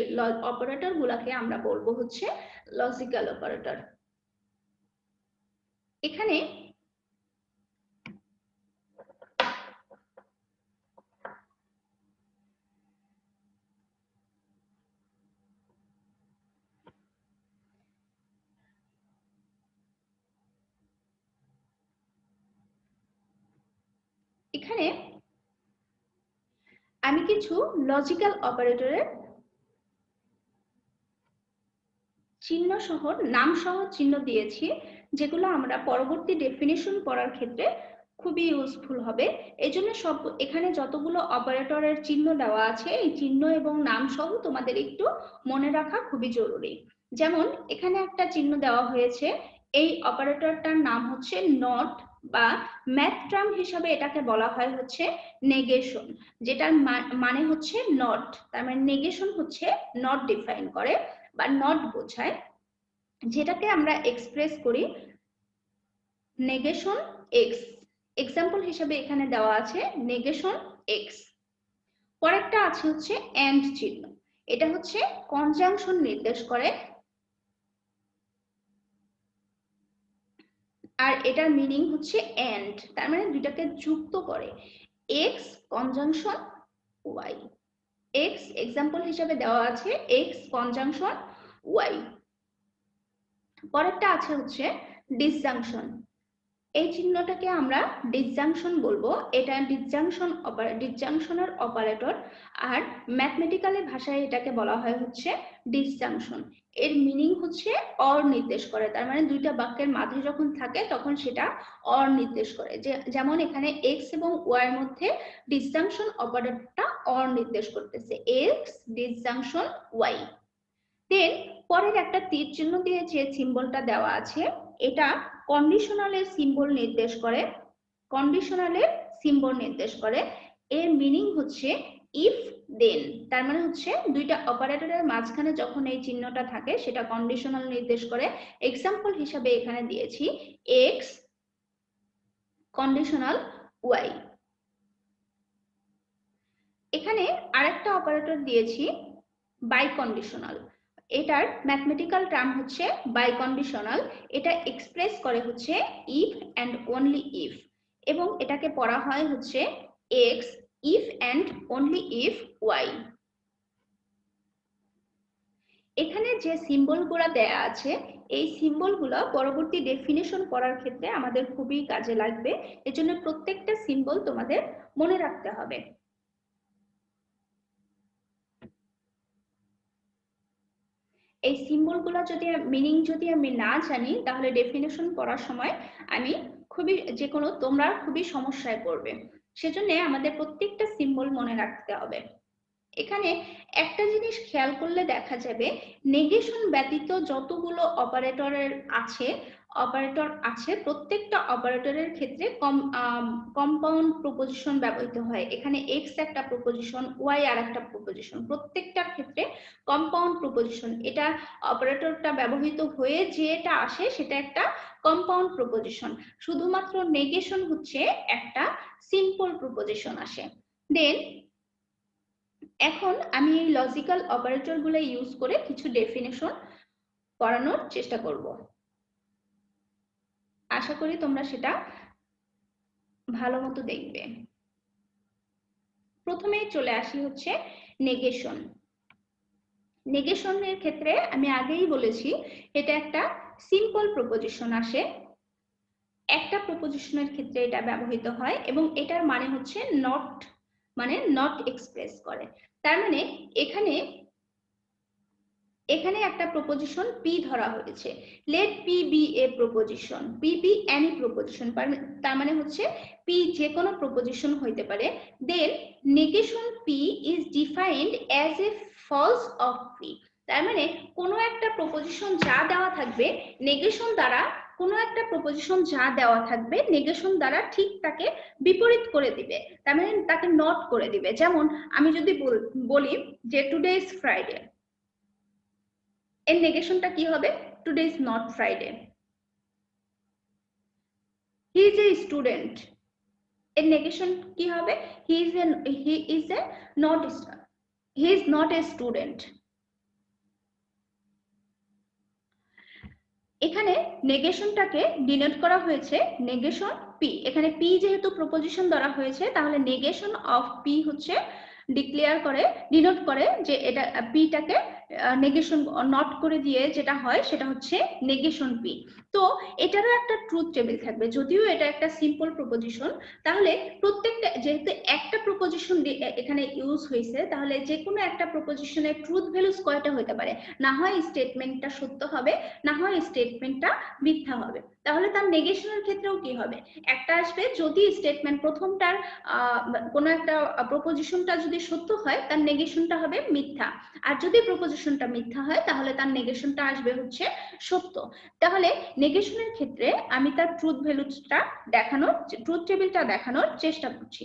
অপারেটর গুলোকে আমরা বলবো হচ্ছে লজিক্যাল অপারেটর। এখানে আমি কিছু লজিক্যাল অপারেটরের চিহ্ন সহ নাম সহ চিহ্ন দিয়েছি যেগুলো আমরা পরবর্তী ডেফিনিশন পড়ার ক্ষেত্রে খুবই ইউজফুল হবে। এজন্য সব এখানে যতগুলো অপারেটরের চিহ্ন দেওয়া আছে এই চিহ্ন এবং নাম সহ তোমাদের একটু মনে রাখা খুবই জরুরি। যেমন এখানে একটা চিহ্ন দেওয়া হয়েছে, এই অপারেটরটার নাম হচ্ছে নট বা ম্যাথ টার্ম হিসাবে এটাকে বলা হয় হচ্ছে নেগেশন, যেটার মানে হচ্ছে নট। তার মানে নেগেশন হচ্ছে নট ডিফাইন করে বা নট বোঝায়, যেটাকে আমরা এক্সপ্রেস করি নেগেশন এক্স। এক্সাম্পল হিসেবে এখানে দেওয়া আছে নেগেশন এক্স। পরেরটা আছে হচ্ছে এন্ড চিহ্ন, এটা হচ্ছে কনজাংশন নির্দেশ করে আর এটার মিনিং হচ্ছে এন্ড, তার মানে দুইটাকে যুক্ত করে। X conjunction Y. X example হিসেবে দেওয়া আছে এক্স কনজাংশন ওয়াই। পরেরটা আছে হচ্ছে ডিসজাংশন। এই চিহ্নটাকে আমরা ডিসজাংশন বলবো। এটা ডিসজাংশনের অপারেটর, আর ম্যাথমেটিক্যালি ভাষায় এটাকে বলা হয় হচ্ছে ডিসজাংশন। এর মিনিং হচ্ছে অর নির্দেশ করে, তার মানে দুইটা বাক্যের মাঝে যখন থাকে তখন সেটা অর নির্দেশ করে। যেমন এখানে এক্স এবং ওয়াই এর মধ্যে ডিসজাংশন অপারেটরটা অর নির্দেশ করতেছে, এক্স ডিসজাংশন ওয়াই। দেন পরের একটা তীর চিহ্ন দিয়ে যে সিম্বলটা দেওয়া আছে এটা কন্ডিশনালের সিম্বল নির্দেশ করে, কন্ডিশনালের সিম্বল নির্দেশ করে। এর মিনিং হচ্ছে ইফ দেন, তার মানে হচ্ছে দুইটা অপারেটরের মাঝখানে যখন এই চিহ্নটা থাকে সেটা কন্ডিশনাল নির্দেশ করে। এক্সাম্পল হিসাবে এখানে দিয়েছি এক্স কন্ডিশনাল ওয়াই। এখানে আরেকটা অপারেটর দিয়েছি বাই কন্ডিশনাল। এটার ম্যাথমেটিক্যাল টার্ম হচ্ছে বাই কন্ডিশনাল। এটা এক্সপ্রেস করে হচ্ছে ইফ অ্যান্ড অনলি ইফ, এবং এটাকে পড়া হয় হচ্ছে X if and only if Y. এখানে যে সিম্বলগুলো দেয়া আছে এই সিম্বলগুলো পরবর্তী ডেফিনেশন পড়ার ক্ষেত্রে আমাদের খুবই কাজে লাগবে, এজন্য প্রত্যেকটা সিম্বল তোমাদের মনে রাখতে হবে। এই সিম্বলগুলো যদি মিনিং যদি আমি না জানি তাহলে ডেফিনেশন পড়ার সময় আমি তোমরা খুবই সমস্যায় পড়বে। সেজন্য আমাদের প্রত্যেকটা সিম্বল মনে রাখতে হবে। এখানে একটা জিনিস খেয়াল করলে দেখা যাবে নেগেশন ব্যতীত যতগুলো অপারেটর আছে প্রত্যেকটা অপারেটরের ক্ষেত্রে কম্পাউন্ড প্রপোজিশন ব্যবহৃত হয়। এখানে এক্স একটা প্রপোজিশন, ওয়াই আর একটা প্রপোজিশন, প্রত্যেকটার ক্ষেত্রে কম্পাউন্ড প্রপোজিশন। এটা অপারেটরটা ব্যবহৃত হয়ে যেটা আসে সেটা একটা কম্পাউন্ড প্রপোজিশন। শুধুমাত্র নেগেশন হচ্ছে একটা সিম্পল প্রপোজিশন আসে। দেন এখন আমি এই লজিক্যাল অপারেটর গুলো ইউজ করে কিছু ডেফিনেশন করানোর চেষ্টা করব। আশা করি তোমরা সেটা ভালো মতো দেখবে। প্রথমে চলে আসি হচ্ছে নেগেশন। নেগেশনের ক্ষেত্রে আমি আগেই বলেছি এটা একটা সিম্পল প্রপোজিশন আসে, একটা প্রপোজিশনের ক্ষেত্রে এটা ব্যবহৃত হয় এবং এটার মানে হচ্ছে নট এক্সপ্রেস করে। তার মানে এখানে একটা প্রপোজিশন পি ধরা হয়েছে, let P be a proposition, P be any proposition, তার মানে হচ্ছে পি যে কোনো প্রপোজিশন হইতে পারে। Then negation P is defined as a false of P, তার মানে কোনো একটা প্রপোজিশন যা দেওয়া থাকবে নেগেশন দ্বারা, কোনো একটা প্রপোজিশন যা দেওয়া থাকবে নেগেশন দ্বারা ঠিক তাকে বিপরীত করে দিবে, তার মানে তাকে নট করে দিবে। যেমন আমি যদি বলি যে টুডে ইজ ফ্রাইডে, এর নেগেশনটা কি হবে? Today is not Friday. He is a student, এর নেগেশন কি হবে? He is not a student. এখানে নেগেশনটাকে ডিনোট করা হয়েছে নেগেশন পি। এখানে পি যেহেতু প্রপোজিশন ধরা হয়েছে তাহলে নেগেশন অফ পি হচ্ছে ডিনোট করে যে এটা পিটাকে নেগেশন নট করে দিয়ে যেটা হয় সেটা হচ্ছে নেগেশন পি। তো এটারও একটা ট্রুথ টেবিল থাকবে, যদিও এটা একটা সিম্পল প্রপোজিশন। তাহলে প্রত্যেকটা যেহেতু একটা প্রপোজিশন এখানে ইউজ হয়েছে তাহলে যে কোনো একটা প্রপোজিশনের ট্রুথ ভ্যালুস কয়টা হতে পারে? না হয় স্টেটমেন্টটা সত্য হবে, না হয় স্টেটমেন্টটা মিথ্যা হবে। তাহলে তার নেগেশনের ক্ষেত্রেও কি হবে? একটা আসবে যদি স্টেটমেন্ট প্রথমটার কোনো একটা প্রপোজিশনটা যদি সত্য হয় তার নেগেশনটা হবে মিথ্যা, আর যদি প্রপোজিশনটা মিথ্যা হয় তাহলে তার নেগেশনটা আসবে হচ্ছে সত্য। তাহলে নেগেশনের ক্ষেত্রে আমি তার ট্রুথ টেবিলটা দেখানোর চেষ্টা করছি।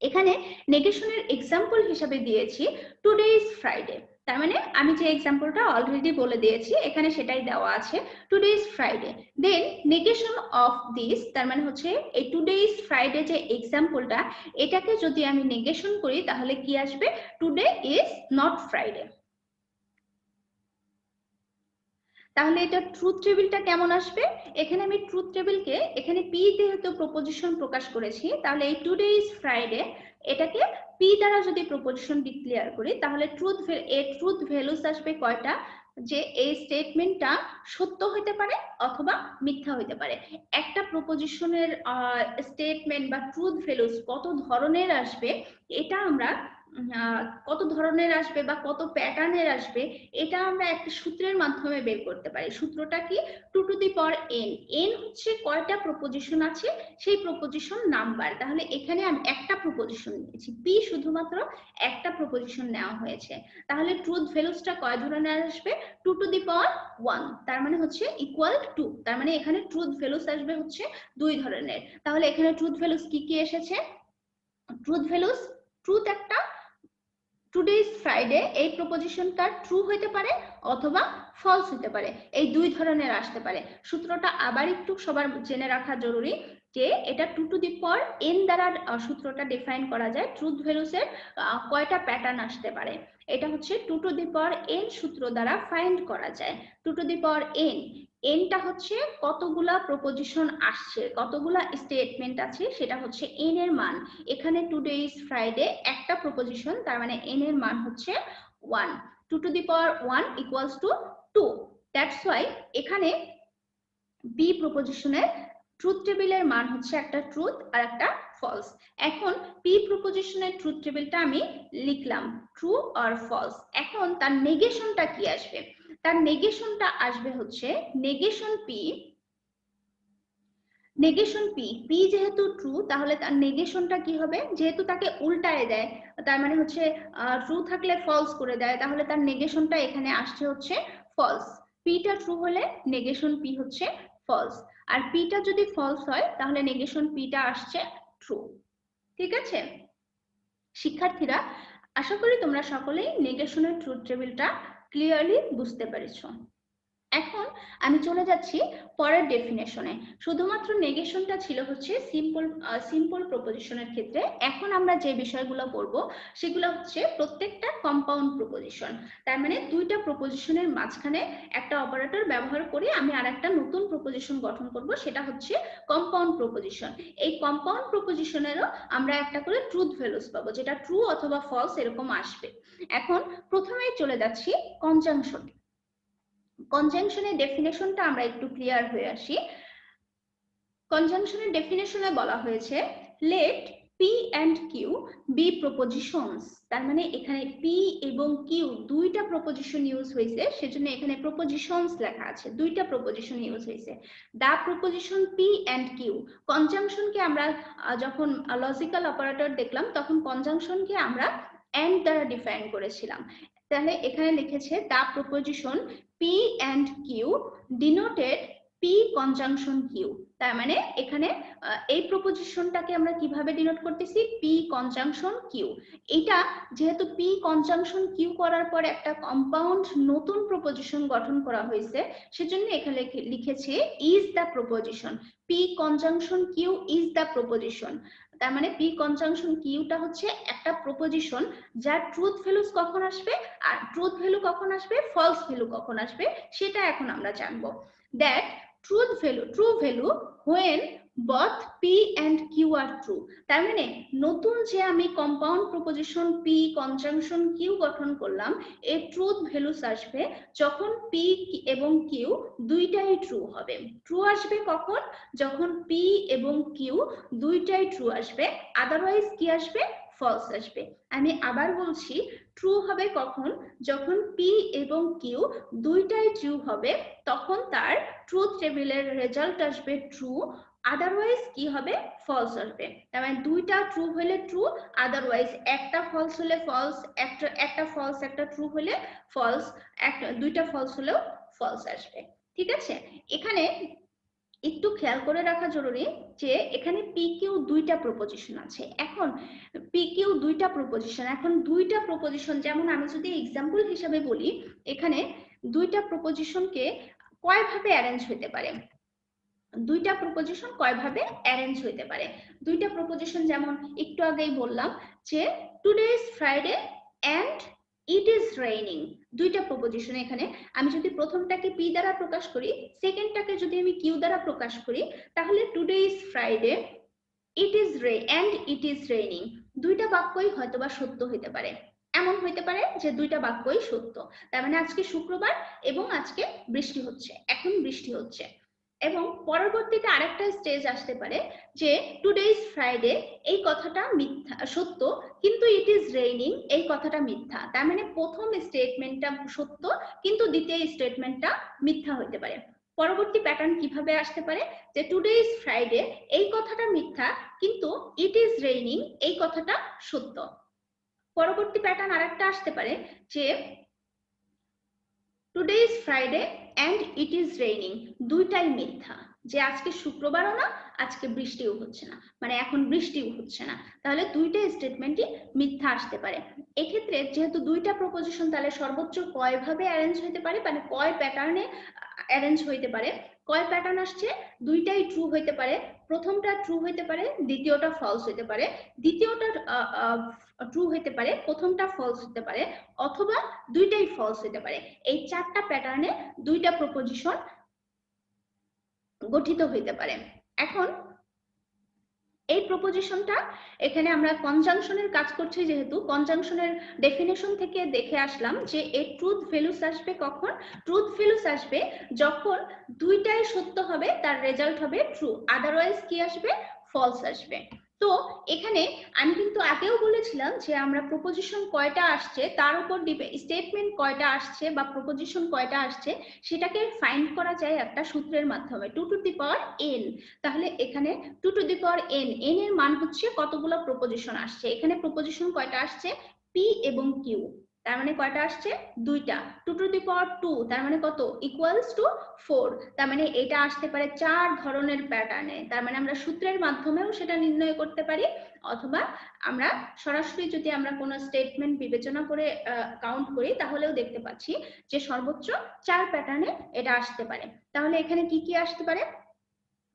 এখানে নেগেশনের এক্সাম্পল হিসাবে দিয়েছি টুডে ইজ ফ্রাইডে, তার মানে আমি যে এক্সাম্পলটা অলরেডি বলে দিয়েছি এখানে সেটাই দেওয়া আছে, today is Friday. Then negation of this, তার মানে হচ্ছে এই টুডে ইজ ফ্রাইডে যে এক্সাম্পলটা এটাকে যদি আমি নেগেশন করি তাহলে কি আসবে? Today is not Friday. তাহলে এটা ট্রুথ টেবিলটা কেমন আসবে? এখানে আমি ট্রুথ টেবিলকে এখানে পি যেহেতু প্রপোজিশন প্রকাশ করেছি তাহলে এই টুডে ইজ ফ্রাইডে এটাকে পি দ্বারা যদি প্রপোজিশন ডিক্লেয়ার করি তাহলে ট্রুথ ভ্যালুস আসবে কয়টা? যে এই স্টেটমেন্টটা সত্য হতে পারে অথবা মিথ্যা হতে পারে। একটা প্রপোজিশনের স্টেটমেন্ট বা ট্রুথ ভ্যালুস কত ধরনের আসবে, এটা আমরা কত ধরনের আসবে বা কত প্যাটার্নের আসবে, এটা আমরা একটা সূত্রের মাধ্যমে বের করতে পারি। সূত্রটা কি? 2 to the power n। n হচ্ছে কয়টা প্রপোজিশন আছে সেই প্রপোজিশন নাম্বার। তাহলে এখানে আমি একটা প্রপোজিশন নিয়েছি, p শুধুমাত্র একটা প্রপোজিশন নেওয়া হয়েছে। তাহলে ট্রুথ ভ্যালুসটা কয় ধরনের আসবে? 2 টু দি পাওয়ার 1, তার মানে হচ্ছে ইকুয়াল 2। তার মানে এখানে ট্রুথ ভ্যালুস আসবে হচ্ছে 2 ধরনের। তাহলে এখানে ট্রুথ ভ্যালুস কি কি এসেছে? ট্রুথ ভ্যালুস, ট্রুথ একটা, টুডে ইজ ফ্রাইডে এই প্রপোজিশনটা ট্রু হতে পারে অথবা ফলস হতে পারে, এই 2 ধরনের আসতে পারে। সূত্রটা আবার একটু সবার জেনে রাখা জরুরি যে এটা 2 টু দি পাওয়ার n দ্বারা সূত্রটা ডিফাইন করা যায় ট্রুথ ভ্যালুসের কয়টা প্যাটার্ন আসতে পারে। এটা হচ্ছে 2 টু দি পাওয়ার n সূত্র দ্বারা ফাইন্ড করা যায়। 2 টু দি পাওয়ার n, এনটা হচ্ছে কতগুলা প্রপোজিশন আসছে, কতগুলা স্টেটমেন্ট আছে, সেটা হচ্ছে n এর মান। এখানে টুডে ইজ ফ্রাইডে একটা প্রপোজিশন, তার মানে n এর মান হচ্ছে 1। 2 to the power 1 equals to 2। That's why এখানে বি প্রপোজিশনের ট্রুথ টেবিলের মান হচ্ছে একটা ট্রুথ আর একটা ফলস। এখন পি প্রপোজিশনের ট্রুথ টেবিলটা আমি লিখলাম ট্রু আর ফলস। এখন তার নেগেশনটা কি আসবে? তার নেগেশনটা আসবে হচ্ছে negation P. Negation P, P যেহেতু ট্রু তাহলে তার নেগেশনটা কি হবে? যেহেতু তাকে উল্টায় দেয়, তার মানে হচ্ছে ট্রু থাকলে ফলস করে দেয়, তাহলে তার নেগেশনটা এখানে আসছে হচ্ছে ফলস। পিটা ট্রু হলে নেগেশন পি হচ্ছে ফলস, আর পিটা যদি ফলস হয় তাহলে নেগেশন পিটা আসছে ট্রু। ঠিক আছে শিক্ষার্থীরা, আশা করি তোমরা সকলেই নেগেশনের ট্রুথ টেবিলটা ক্লিয়ারলি বুঝতে পেরেছো। এখন আমি চলে যাচ্ছি পরের ডেফিনেশনে। শুধুমাত্র নেগেশনটা ছিল হচ্ছে সিম্পল প্রপোজিশনের ক্ষেত্রে। এখন আমরা যে বিষয়গুলো পড়ব সেগুলো হচ্ছে প্রত্যেকটা কম্পাউন্ড প্রপোজিশন। তার মানে দুইটা প্রপোজিশনের মাঝখানে একটা অপারেটর ব্যবহার করে আমি আরেকটা নতুন প্রপোজিশন গঠন করব, সেটা হচ্ছে কম্পাউন্ড প্রপোজিশন। এই কম্পাউন্ড প্রপোজিশনেরও আমরা একটা করে ট্রুথ ভ্যালুস পাবো, যেটা ট্রু অথবা ফলস এরকম আসবে। এখন প্রথমেই চলে যাচ্ছি কনজাংশন। কনজাংশনের ডেফিনেশনটা আমরা একটু ক্লিয়ার হয়ে আসি। কনজাংশনের ডেফিনেশনে বলা হয়েছে let P and Q be propositions. তার মানে এখানে পি এবং কিউ দুইটা প্রপোজিশন ইউজ হয়েছে, সেজন্য এখানে প্রপোজিশনস লেখা আছে, দুইটা প্রপোজিশন ইউজ হয়েছে। দা প্রপোজিশন পি এন্ড কিউ। কনজাংশনকে আমরা যখন লজিক্যাল অপারেটর দেখলাম তখন কনজাংশনকে আমরা এন্ড দ্বারা ডিফাইন করেছিলাম। তাহলে এখানে লিখেছে the proposition P and Q denoted P conjunction Q. তার মানে এখানে এই প্রপোজিশনটাকে আমরা কিভাবে ডিনোট করতেছি? P conjunction Q. এটা যেহেতু পি কনজাংশন কিউ করার পর একটা কম্পাউন্ড নতুন প্রপোজিশন গঠন করা হয়েছে, সেজন্য এখানে লিখেছে is the proposition. P conjunction Q is the proposition. তার মানে পি কনজাংশন কিউটা হচ্ছে একটা প্রপোজিশন যার ট্রুথ ভ্যালুস কখন আসবে আর ট্রুথ ভ্যালু কখন আসবে, ফলস ভ্যালু কখন আসবে, সেটা এখন আমরা জানবো। That truth value, true value when both p and q are true। তার মানে নতুন যে আমি compound proposition P conjunction Q গঠন করলাম, এর ট্রুথ ভ্যালুস আসবে যখন পি এবং কিউ দুইটাই ট্রু হবে। ট্রু আসবে কখন? যখন পি এবং কিউ দুইটাই ট্রু আসবে, আদারওয়াইজ কি আসবে? ফলস আসবে। আমি আবার বলছি, ট্রু হবে কখন? যখন পি এবং কিউ দুইটাই ট্রু হবে, তখন তার ট্রুথ টেবিলের রেজাল্ট আসবে ট্রু, আদারওয়াইজ কি হবে? ফলস আসবে। তার মানে দুইটা ট্রু হলে ট্রু, আদারওয়াইজ একটা ফলস হলে ফলস, একটা ফলস একটা ট্রু হলে ফলস, দুইটা ফলস হলেও ফলস আসবে। ঠিক আছে, এখানে একটু খেয়াল করে রাখা জরুরি যে এখানে পি কিউ দুইটা প্রপোজিশন আছে। এখন পি কিউ দুইটা প্রপোজিশন, এখন দুইটা প্রপোজিশন, যেমন আমি যদি এক্সাম্পল হিসাবে বলি, এখানে দুইটা প্রপোজিশনকে কয়ভাবে অ্যারেঞ্জ হতে পারে? দুইটা প্রপোজিশন কয়ভাবে অ্যারেঞ্জ হতে পারে? দুইটা প্রপোজিশন যেমন একটু আগেই বললাম যে today is Friday and it is raining. দুইটা প্রপোজিশন, এখানে আমি যদি প্রথমটাকে পি দ্বারা প্রকাশ করি, সেকেন্ডটাকে যদি আমি কিউ দ্বারা প্রকাশ করি, তাহলে today is Friday it is and it is raining দুইটা বাক্যই হয়তোবা সত্য হতে পারে। এমন হইতে পারে যে দুইটা বাক্যই সত্য। তার মানে আজকে শুক্রবার এবং আজকে বৃষ্টি হচ্ছে, এখন বৃষ্টি হচ্ছে। এবং পরবর্তীতে আরেকটা স্টেজ আসতে পারে যে টুডে ইজ ফ্রাইডে, এই কথাটা মিথ্যা সত্য, কিন্তু ইট ইজ রেইনিং, এই কথাটা মিথ্যা। তার মানে প্রথম স্টেটমেন্টটা সত্য কিন্তু দ্বিতীয় স্টেটমেন্টটা মিথ্যা হইতে পারে। পরবর্তী প্যাটার্ন কিভাবে আসতে পারে যে টুডে ইজ ফ্রাইডে, এই কথাটা মিথ্যা কিন্তু ইট ইজ রেইনিং, এই কথাটা সত্য। পরবর্তী প্যাটার্ন আরেকটা আসতে পারে যে today is Friday and it is raining, দুইটাই মিথ্যা, যে আজকে শুক্রবারও না আজকে বৃষ্টিও হচ্ছে না, মানে এখন বৃষ্টিও হচ্ছে না, তাহলে দুইটা স্টেটমেন্টই মিথ্যা আসতে পারে। এক্ষেত্রে যেহেতু দুইটা প্রপোজিশন, তাহলে সর্বোচ্চ কয় ভাবে অ্যারেঞ্জ হইতে পারে, মানে কয় প্যাটার্নে অ্যারেঞ্জ হইতে পারে, কয় প্যাটার্ন আসছে, দুইটাই ট্রু হইতে পারে। প্রথমটা ট্রু হইতে পারে, দ্বিতীয়টা ফলস হইতে পারে, দ্বিতীয়টা ট্রু হইতে পারে, প্রথমটা ফলস হতে পারে, অথবা দুইটাই ফলস হইতে পারে। এই চারটা প্যাটার্নে দুইটা প্রপোজিশন গঠিত হইতে পারে। এখন এই প্রপোজিশনটা এখানে আমরা কনজাংশনের কাজ করছি, যেহেতু কনজাংশনের ডেফিনেশন থেকে দেখে আসলাম যে এর ট্রুথ ভ্যালুস আসবে কখন, ট্রুথ ভ্যালুস আসবে যখন দুইটাই সত্য হবে, তার রেজাল্ট হবে ট্রু, আদারওয়াইজ কি আসবে, ফলস আসবে। তো এখানে আমি কিন্তু আগেও বলেছিলাম যে আমরা প্রপোজিশন কয়টা আসছে তার উপর স্টেটমেন্ট কয়টা আসছে বা প্রপোজিশন কয়টা আসছে সেটাকে ফাইন্ড করা যায় একটা সূত্রের মাধ্যমে, 2 টু দি পাওয়ার n। তাহলে এখানে 2 to the power n, n এর মান হচ্ছে কতগুলো প্রপোজিশন আসছে, এখানে প্রপোজিশন কয়টা আসছে, p এবং q, তার মানে কয়টা আসছে, দুইটা। 2 টু দি পাওয়ার 2 তার মানে কত, ইকুয়ালস টু 4, তার মানে এটা আসতে পারে চার ধরনের প্যাটার্নে। তার মানে আমরা সূত্রের মাধ্যমেও সেটা নির্ণয় করতে পারি, অথবা আমরা সরাসরি যদি আমরা কোনো স্টেটমেন্ট বিবেচনা করে কাউন্ট করি তাহলেও দেখতে পাচ্ছি যে সর্বোচ্চ চার প্যাটার্নে এটা আসতে পারে। তাহলে এখানে কি কি আসতে পারে,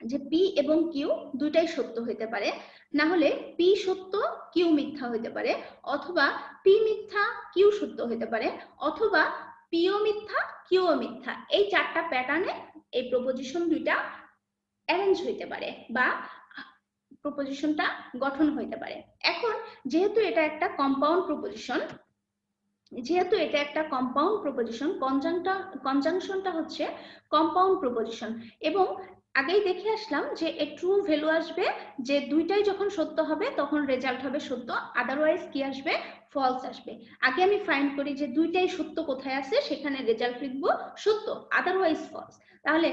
যে পি এবং কিউ দুইটাই সত্য হইতে পারে, না হলে পি সত্য কিউ মিথ্যা হইতে পারে, অথবা পি মিথ্যা কিউ সত্য হইতে পারে, অথবা পিও মিথ্যা কিউও মিথ্যা। এই চারটা প্যাটার্নে এই প্রপোজিশন দুইটা অ্যারেঞ্জ হইতে পারে বা প্রপোজিশনটা গঠন হইতে পারে। এখন যেহেতু এটা একটা কম্পাউন্ড প্রপোজিশন, কনজাংশনটা হচ্ছে কম্পাউন্ড প্রপোজিশন, এবং আগেই দেখে আসলাম যে এর ট্রু ভ্যালু আসবে যে দুইটাই যখন সত্য হবে তখন রেজাল্ট হবে সত্য, আদারওয়াইজ কি আসবে, ফলস আসবে। আগে আমি ফাইন্ড করি যে দুইটাই সত্য কোথায় আছে, সেখানে রেজাল্ট লিখবো সত্য, আদারওয়াইজ ফলস। তাহলে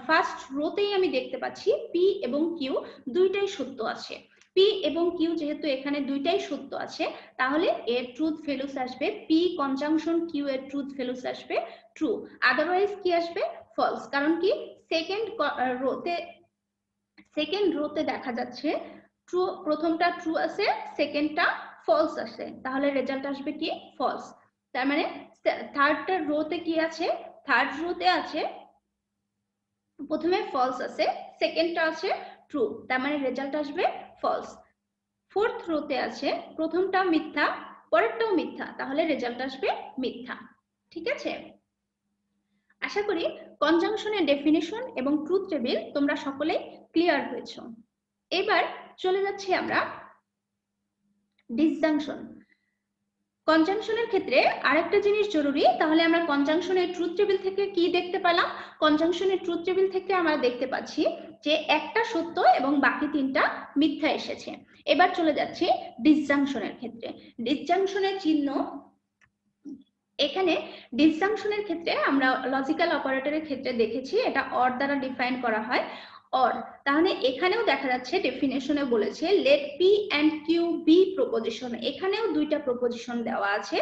ফার্স্ট রোতেই আমি দেখতে পাচ্ছি পি এবং কিউ দুইটাই সত্য আছে। পি এবং কিউ যেহেতু এখানে দুইটাই সত্য আছে, তাহলে এর ট্রুথ ভ্যালুস আসবে পি কনজাংশন কিউ এর ট্রুথ ভ্যালুস আসবে ট্রু, আদারওয়াইজ কি আসবে, ফলস। কারণ কি সেকেন্ড রোতে দেখা যাচ্ছে ট্রু, প্রথমটা ট্রু আছে, সেকেন্ডটা ফলস আছে, তাহলে রেজাল্ট আসবে কি, ফলস। তার মানে থার্ড রোতে কি আছে, থার্ড রোতে আছে প্রথমে ফলস আছে, সেকেন্ডটা আছে ট্রু, তার মানে রেজাল্ট আসবে ফলস। ফোর্থ রোতে আছে প্রথমটা মিথ্যা, পরেরটাও মিথ্যা, তাহলে রেজাল্ট আসবে মিথ্যা। ঠিক আছে, আশা করি কনজাংশনের ডেফিনিশন এবং ট্রুথ টেবিল তোমরা সকলেই ক্লিয়ার হয়েছো। এবার চলে যাচ্ছি আমরা ডিসজাংশন। কনজাংশনের ক্ষেত্রে আরেকটা জিনিস জরুরি, তাহলে আমরা কনজাংশনের ট্রুথ টেবিল থেকে কি দেখতে পেলাম, কনজাংশনের ট্রুথ টেবিল থেকে আমরা দেখতে পাচ্ছি যে একটা সত্য এবং বাকি তিনটা মিথ্যা এসেছে। এবার চলে যাচ্ছি ডিসজাংশনের ক্ষেত্রে। ডিসজাংশনের চিহ্ন, এখানে ডিসজাংশনের ক্ষেত্রে আমরা লজিক্যাল অপারেটরের ক্ষেত্রে দেখেছি এটা অর দ্বারা ডিফাইন করা হয়, অর। তাহলে এখানেও দেখা যাচ্ছে ডেফিনেশনে বলেছে let P and Q be proposition, এখানেও দুইটা প্রপোজিশন দেওয়া আছে,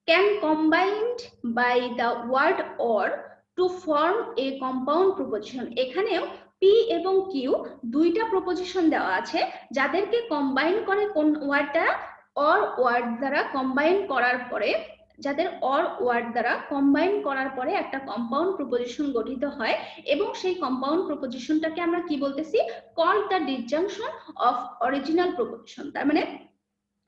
can combined by the word or to form a compound proposition, এখানেও পি এবং কিউ দুইটা প্রপোজিশন দেওয়া আছে যাদেরকে কম্বাইন করে কোন ওয়ার্ডটা, অর ওয়ার্ড দ্বারা কম্বাইন করার পরে, যাদের অর ওয়ার্ড দ্বারা কম্বাইন করার পরে একটা কম্পাউন্ড প্রপোজিশন গঠিত হয়, এবং সেই কম্পাউন্ড প্রপোজিশনটাকে আমরা কি বলতেছি, call the disjunction of original proposition. তার মানে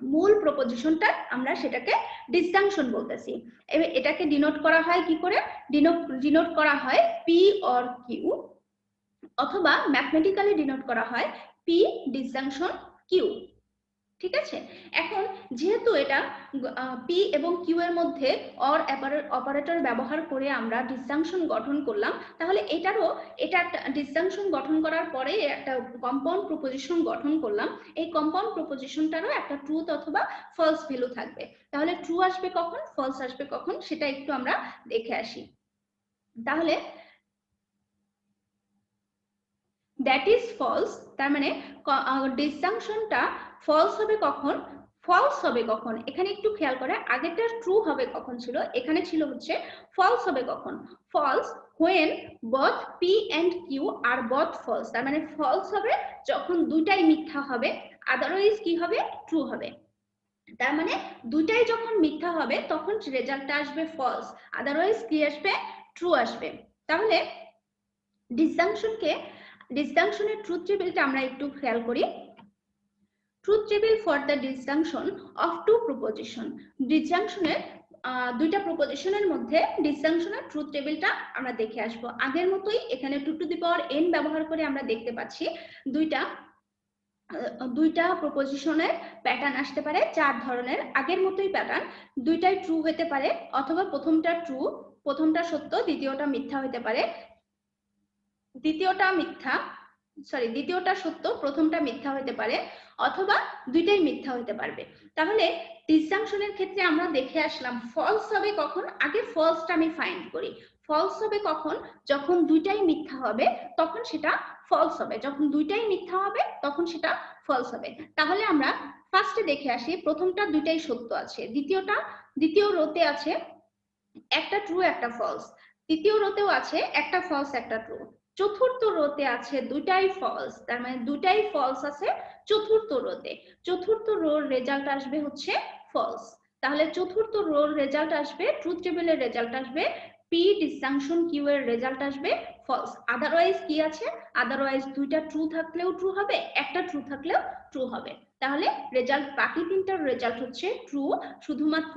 মূল প্রপোজিশনটা আমরা সেটাকে ডিসজাংশন বলতেছি। এবার এটাকে ডিনোট করা হয় কি করে, ডিনোট করা হয় পি অর কিউ, অথবা ম্যাথমেটিক্যালি ডিনোট করা হয় পি ডিসজাংশন কিউ। ঠিক আছে। এখন যেহেতু এটা পি এবং কিউ এর মধ্যে অর অপারেটর ব্যবহার করে আমরা ডিসজাংশন গঠন করলাম, তাহলে এটা একটা ডিসজাংশন গঠন করার পরে একটা কম্পাউন্ড প্রপোজিশন গঠন করলাম। এই কম্পাউন্ড প্রপোজিশনটারও একটা ট্রুথ অথবা ফলস ভ্যালু থাকবে। তাহলে ট্রু আসবে কখন, ফলস আসবে কখন, সেটা একটু আমরা দেখে আসি। তাহলে দ্যাট ইজ ফলস, তার মানে ডিসজাংশনটা ফলস হবে কখন, ফলস হবে কখন, এখানে একটু খেয়াল করে আগেরটা ট্রু হবে কখন ছিল, এখানে ছিল হচ্ছে ফলস হবে কখন, false when both p and q are both false, তার মানে ফলস হবে যখন দুইটাই মিথ্যা হবে, আদারওয়াইজ কি হবে, ট্রু হবে। তার মানে দুইটাই যখন মিথ্যা হবে তখন রেজাল্টটা আসবে ফলস, আদারওয়াইজ কি আসবে, ট্রু আসবে। তাহলে ডিসজাংশনের ট্রুথ টেবিলটা আমরা একটু খেয়াল করি। Truth table for the disjunction of two proposition, ডিসজাংশনের দুইটা প্রপোজিশনের মধ্যে ডিসজাংশনের ট্রুথ টেবিলটা আমরা দেখে আসবো। আগের মতোই এখানে 2 টু দি পাওয়ার n ব্যবহার করে আমরা দেখতে পাচ্ছি দুইটা প্রপোজিশনের প্যাটার্ন আসতে পারে 4 ধরনের, আগের মতোই প্যাটার্ন, দুইটাই ট্রু হতে পারে অথবা প্রথমটা সত্য দ্বিতীয়টা মিথ্যা হতে পারে, দ্বিতীয়টা সত্য প্রথমটা মিথ্যা হতে পারে, অথবা দুইটাই মিথ্যা হতে পারবে। তাহলে ডিসজাংশনের ক্ষেত্রে আমরা দেখে আসলাম ফলস হবে কখন, আগে ফলসটা আমি ফাইন্ড করি। ফলস হবে কখন, যখন দুইটাই মিথ্যা হবে তখন সেটা ফলস হবে, যখন দুইটাই মিথ্যা হবে তখন সেটা ফলস হবে। তাহলে আমরা ফার্স্টে দেখে আসি, প্রথমটা দুইটাই সত্য আছে, দ্বিতীয় রোতে আছে একটা ট্রু একটা ফলস, তৃতীয় রোতেও আছে একটা ফলস একটা ট্রু, চতুর্থ রোতে আছে দুইটাই ফলস, তার মানে দুইটাই ফলস আছে চতুর্থ রোর রেজাল্ট আসবে হচ্ছে ফলস। তাহলে চতুর্থ রোর রেজাল্ট আসবে, ট্রুথ টেবিলের রেজাল্ট আসবে পি ডিসজাংশন কিউ এর রেজাল্ট আসবে ফলস, আদারওয়াইজ কি আছে, আদারওয়াইজ দুইটা ট্রু থাকলেও ট্রু হবে, একটা ট্রু থাকলেও ট্রু হবে। তাহলে রেজাল্ট বাকি তিনটার রেজাল্ট হচ্ছে ট্রু, শুধুমাত্র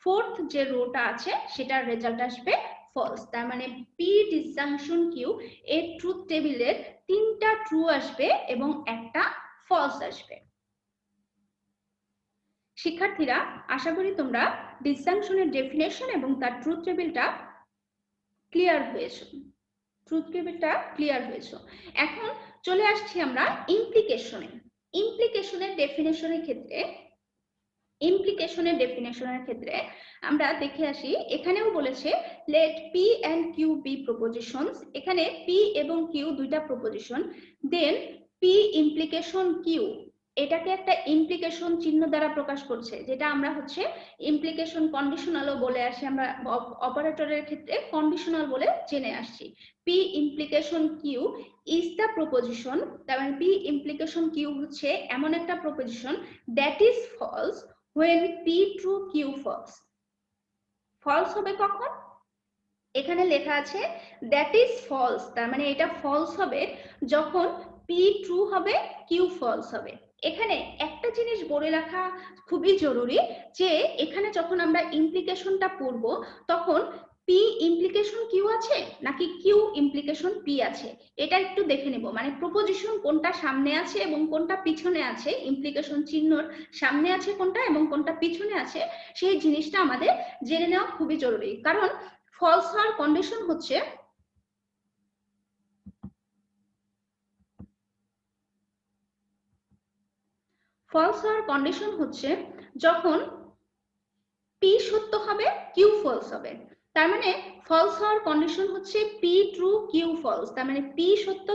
ফোর্থ যে রোটা আছে সেটার রেজাল্ট আসবে ফলস। তার মানে পি ডিসজাংশন কিউ এর ট্রুথ টেবিলের তিনটা ট্রু আসবে এবং একটা ফলস আসবে। শিক্ষার্থীরা, আশা করি তোমরা ডিসজাংশনের ডেফিনেশন এবং তার ট্রুথ টেবিলটা ক্লিয়ার হয়েছে। এখন চলে আসছি আমরা ইমপ্লিকেশনের ডেফিনেশনের ক্ষেত্রে আমরা দেখে আসি, এখানেও বলেছে let P and Q be propositions, এখানে পি এবং কিউ দুইটা proposition, then P implication Q এটাকে একটা ইমপ্লিকেশন চিহ্ন দ্বারা প্রকাশ করছে, যেটা আমরা হচ্ছে ইমপ্লিকেশন কন্ডিশনালও বলে আসি, আমরা অপারেটরের ক্ষেত্রে কন্ডিশনাল বলে জেনে আসছি। P implication Q is the proposition, তার মানে পি ইমপ্লিকেশন কিউ হচ্ছে এমন একটা proposition that is false when p true q false, false হবে কখন, এখানে লেখা আছে দ্যাট ইজ ফলস, তার মানে এটা ফলস হবে যখন p ট্রু হবে q ফলস হবে। এখানে একটা জিনিস বলে রাখা খুবই জরুরি, যে এখানে যখন আমরা ইমপ্লিকেশনটা পড়ব তখন পি ইমপ্লিকেশন কিউ আছে নাকি কিউ ইমপ্লিকেশন পি আছে, এটা একটু দেখে নেব, মানে প্রপোজিশন কোনটা সামনে আছে এবং কোনটা পিছনে আছে, ইমপ্লিকেশন চিহ্নর সামনে আছে কোনটা এবং কোনটা পিছনে আছে, সেই জিনিসটা আমাদের জেনে নেওয়া খুবই জরুরি। কারণ ফলস হওয়ার কন্ডিশন হচ্ছে যখন পি সত্য হবে কিউ ফলস হবে, তার মানে ফলস হওয়ার কন্ডিশন হচ্ছে পি ট্রু কিউ ফলস, তার মানে পি সত্য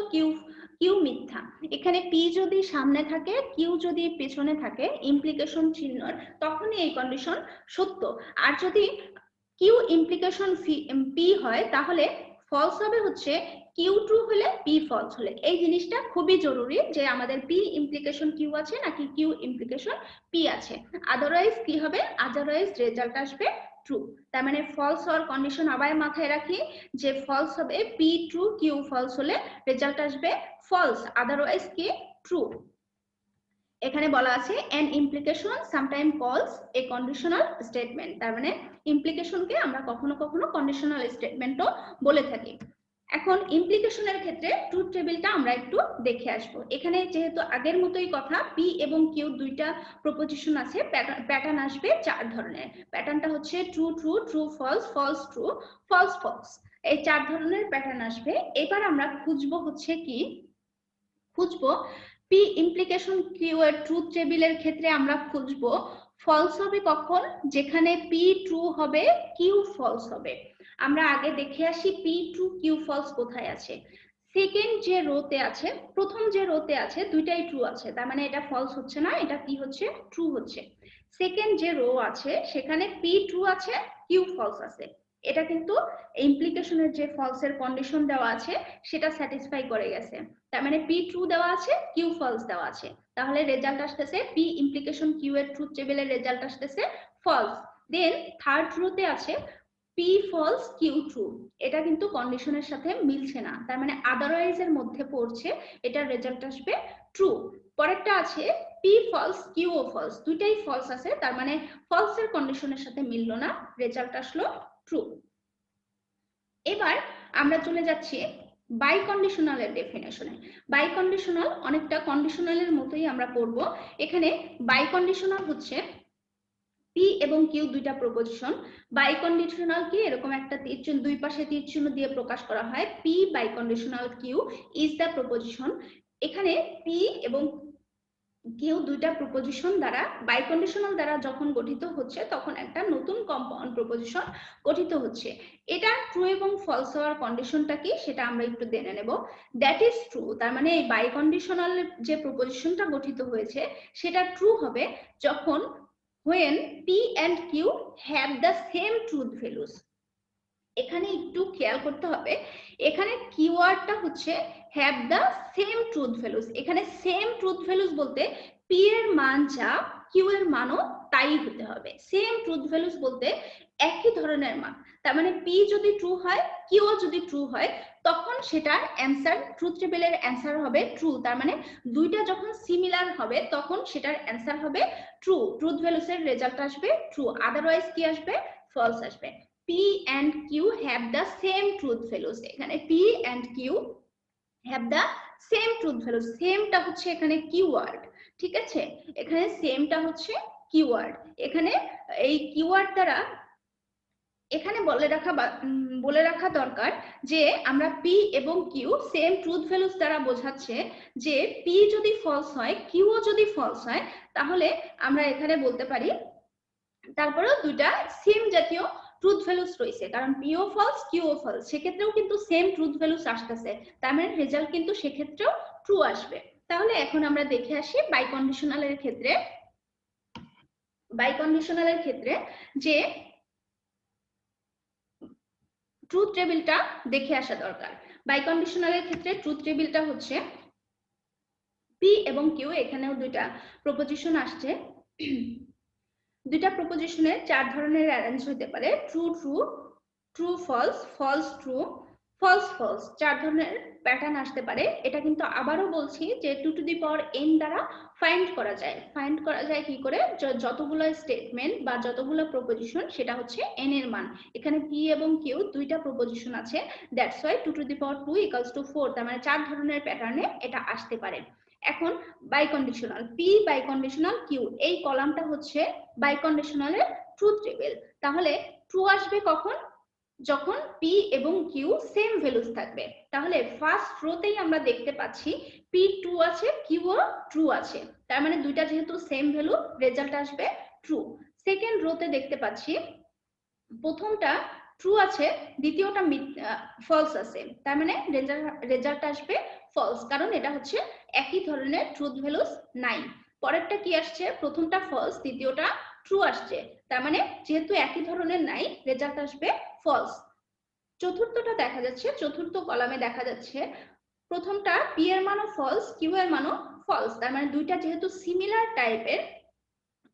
কিউ মিথ্যা। এখানে পি যদি সামনে থাকে কিউ যদি পেছনে থাকে ইমপ্লিকেশন চিহ্নর, তখনই এই কন্ডিশন সত্য। আর যদি কিউ ইমপ্লিকেশন পি হয় তাহলে ফলস হবে হচ্ছে কিউ ট্রু হলে পি ফলস হলে। এই জিনিসটা খুবই জরুরি যে আমাদের পি ইমপ্লিকেশন কিউ আছে নাকি কিউ ইমপ্লিকেশন পি আছে, আদারওয়াইজ কি হবে, আদারওয়াইজ রেজাল্ট আসবে ট্রু। তার মানে ফলস হওয়ার কন্ডিশন আবার মাথায় রাখি যে ফলস হবে পি ট্রু কিউ ফলস হলে রেজাল্ট আসবে ফলস, আদারওয়াইজ কি ট্রু। এখানে বলা আছে an implication sometimes calls a conditional statement, তার মানে ইমপ্লিকেশনকে আমরা কখনো কখনো কন্ডিশনাল স্টেটমেন্টও বলে থাকি। এখন ইমপ্লিকেশনের ক্ষেত্রে ট্রুথ টেবিলটা আমরা একটু দেখে আসব। এখানে যেহেতু আগের মতোই কথা, পি এবং কিউ দুইটা প্রপোজিশন আছে, প্যাটার্ন আসবে 4 ধরনের। প্যাটার্নটা হচ্ছে true true, true false, false true, false false, এই 4 ধরনের প্যাটার্ন আসবে। এবার আমরা খুঁজবো হচ্ছে কি, খুঁজবো পি ইমপ্লিকেশন কিউ এর ট্রুথ টেবিলের ক্ষেত্রে আমরা খুঁজবো ফলস হবে কখন, যেখানে পি ট্রু হবে, কিউ ফলস হবে। আমরা আগে দেখে আসি পি ট্রু কিউ ফলস কোথায় আছে। সেকেন্ড যে রোতে আছে, প্রথম যে রোতে আছে দুইটাই ট্রু আছে, তার মানে এটা ফলস হচ্ছে না, এটা কি হচ্ছে, ট্রু হচ্ছে। সেকেন্ড যে রো আছে সেখানে পি ট্রু আছে, কিউ ফলস আছে। এটা কিন্তু ইমপ্লিকেশনের যে ফলসের কন্ডিশন দেওয়া আছে সেটা স্যাটিসফাই করে গেছে। তার মানে পি ট্রু দেওয়া আছে, কিউ ফলস দেওয়া আছে, তাহলে রেজাল্ট আসতেছে পি ইমপ্লিকেশন কিউ এর ট্রুথ টেবিলের রেজাল্ট আসতেছে ফলস। দেন থার্ড রোতে আছে পি ফলস কিউ ট্রু, এটা কিন্তু কন্ডিশনের সাথে মিলছে না, তার মানে আদারওয়াইজ এর মধ্যে পড়ছে, এটার রেজাল্ট আসবে ট্রু। পরেরটা আছে পি ফলস কিউ ও ফলস, দুইটাই ফলস আছে, তার মানে ফলস এর কন্ডিশনের সাথে মিললো না, রেজাল্ট আসলো ট্রু। এবার আমরা চলে যাচ্ছি বাই কন্ডিশনালের ডেফিনেশনে। বাই কন্ডিশনাল অনেকটা কন্ডিশনালের মতোই আমরা পড়ব। এখানে বাই কন্ডিশনাল হচ্ছে পি এবং কিউ দুইটা প্রপোজিশন। বাই কন্ডিশনাল কি, এরকম একটা তীর চিহ্ন, দুই পাশে তীর চিহ্ন দিয়ে প্রকাশ করা হয়, P biconditional Q is the proposition. এখানে পি এবং কিউ দুইটা প্রপোজিশন দ্বারা, বাই কন্ডিশনাল দ্বারা যখন গঠিত হচ্ছে তখন একটা নতুন কম্পাউন্ড প্রপোজিশন গঠিত হচ্ছে। এটা ট্রু এবং ফলস হওয়ার কন্ডিশনটা কি সেটা আমরা একটু জেনে নেব। দ্যাট ইজ ট্রু, তার মানে এই বাই কন্ডিশনাল যে প্রপোজিশনটা গঠিত হয়েছে সেটা ট্রু হবে যখন when p and q have the same truth values। এখানে একটু খেয়াল করতে হবে, এখানে কিওয়ার্ডটা হচ্ছে have the same truth values. এখানে সেম ট্রুথ ভ্যালুস বলতে পি এর মান যা কিউ এর মানও তাই হতে হবে। সেম ট্রুথ ভ্যালুস বলতে একই ধরনের মান, তার মানে পি যদি ট্রু হয়, কিউ যদি ট্রু হয়, তখন সেটার অ্যান্সার, ট্রুথ টেবিলের অ্যান্সার হবে ট্রু। তার মানে দুইটা যখন সিমিলার হবে তখন সেটার অ্যান্সার হবে ট্রু, ট্রুথ ভ্যালুসের রেজাল্ট আসবে ট্রু, আদারওয়াইজ কি আসবে, ফলস আসবে। P and Q have the same truth values। এখানে P and Q have the same truth values। সেমটা হচ্ছে এখানে কিওয়ার্ড, ঠিক আছে, এখানে সেমটা হচ্ছে কিওয়ার্ড। এখানে এই কিওয়ার্ড দ্বারা এখানে বলে রাখা দরকার যে আমরা পি এবং কিউ সেম ট্রুথ ভ্যালুস দ্বারা বোঝাচ্ছে যে পি যদি ফলস হয়, কিউও যদি ফলস হয়, তাহলে আমরা এখানে বলতে পারি তারপরেও দুইটা সেম জাতীয় ট্রুথ ভ্যালুস রয়েছে, কারণ পিও ফলস কিউও ফলস, সেক্ষেত্রেও কিন্তু সেম ট্রুথ ভ্যালুস আসতেছে, তার মানে রেজাল্ট কিন্তু সেক্ষেত্রেও ট্রু আসবে। তাহলে এখন আমরা দেখে আসি বাই কন্ডিশনালের ক্ষেত্রে। বাই কন্ডিশনালের ক্ষেত্রে যে ট্রুথ টেবিলটা দেখে আসা দরকার। বাই কন্ডিশনালের ক্ষেত্রে ট্রুথ টেবিলটা হচ্ছে পি এবং কিউ, এখানেও দুইটা প্রপোজিশন আসছে, দুইটা প্রপোজিশনের 4 ধরনের অ্যারেঞ্জ হতে পারে, true true, true false, false true, false false, 4 ধরনের প্যাটার্ন আসতে পারে। এটা কিন্তু আবারও বলছি যে 2 টু দি পাওয়ার n দ্বারা ফাইন্ড করা যায়। ফাইন্ড করা যায় কি করে, যতগুলো স্টেটমেন্ট বা যতগুলো প্রপোজিশন সেটা হচ্ছে n এর মান। এখানে p এবং q দুইটা প্রপোজিশন আছে, that's why 2 to the power 2 equals to 4, তার মানে 4 ধরনের প্যাটার্নে এটা আসতে পারে। এখন biconditional P biconditional Q, এই কলামটা হচ্ছে বাই কন্ডিশনালের ট্রুথ টেবিল। তাহলে ট্রু আসবে কখন, যখন পি এবং কিউ সেম ভ্যালুস থাকবে। তাহলে ফার্স্ট রোতেই আমরা দেখতে পাচ্ছি পি ট্রু আছে, কিউ ও ট্রু আছে, তার মানে দুইটা যেহেতু সেম ভ্যালু, রেজাল্ট আসবে ট্রু। সেকেন্ড রোতে দেখতে পাচ্ছি প্রথমটা ট্রু আছে, দ্বিতীয়টা ফলস আছে, তার মানে রেজাল্ট আসবে ফলস, কারণ এটা হচ্ছে একই ধরনের ট্রুথ ভ্যালুস নাই। পরেরটা কি আসছে, প্রথমটা ফলস, দ্বিতীয়টা ট্রু আসছে, তার মানে যেহেতু একই ধরনের নাই, রেজাল্ট আসবে ফলস। চতুর্থটা দেখা যাচ্ছে, চতুর্থ কলামে দেখা যাচ্ছে প্রথমটা পি এর মানও ফলস, কিউ এর মানও ফলস, তার মানে দুইটা যেহেতু সিমিলার টাইপের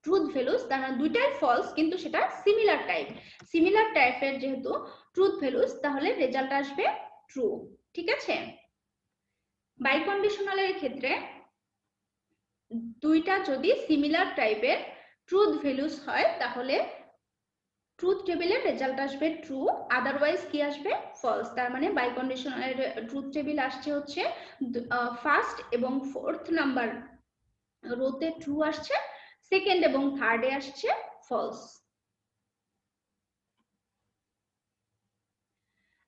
ট্রুথ ভ্যালুস, তার মানে দুইটাই ফলস কিন্তু সেটা সিমিলার টাইপ, সিমিলার টাইপের যেহেতু ট্রুথ ভ্যালুস, তাহলে রেজাল্ট আসবে ট্রু, ঠিক আছে। বাই কন্ডিশনালের ক্ষেত্রে দুইটা যদি সিমিলার টাইপের ট্রুথ ভ্যালুস হয় তাহলে ট্রুথ টেবিলের রেজাল্ট আসবে ট্রু, আদারওয়াইজ কি আসবে ফলস। তার মানে বাই কন্ডিশনের ট্রুথ টেবিল আসছে হচ্ছে ফার্স্ট এবং ফোর্থ নাম্বার রোতে ট্রু আসছে, সেকেন্ড এবং থার্ডে আসছে ফলস।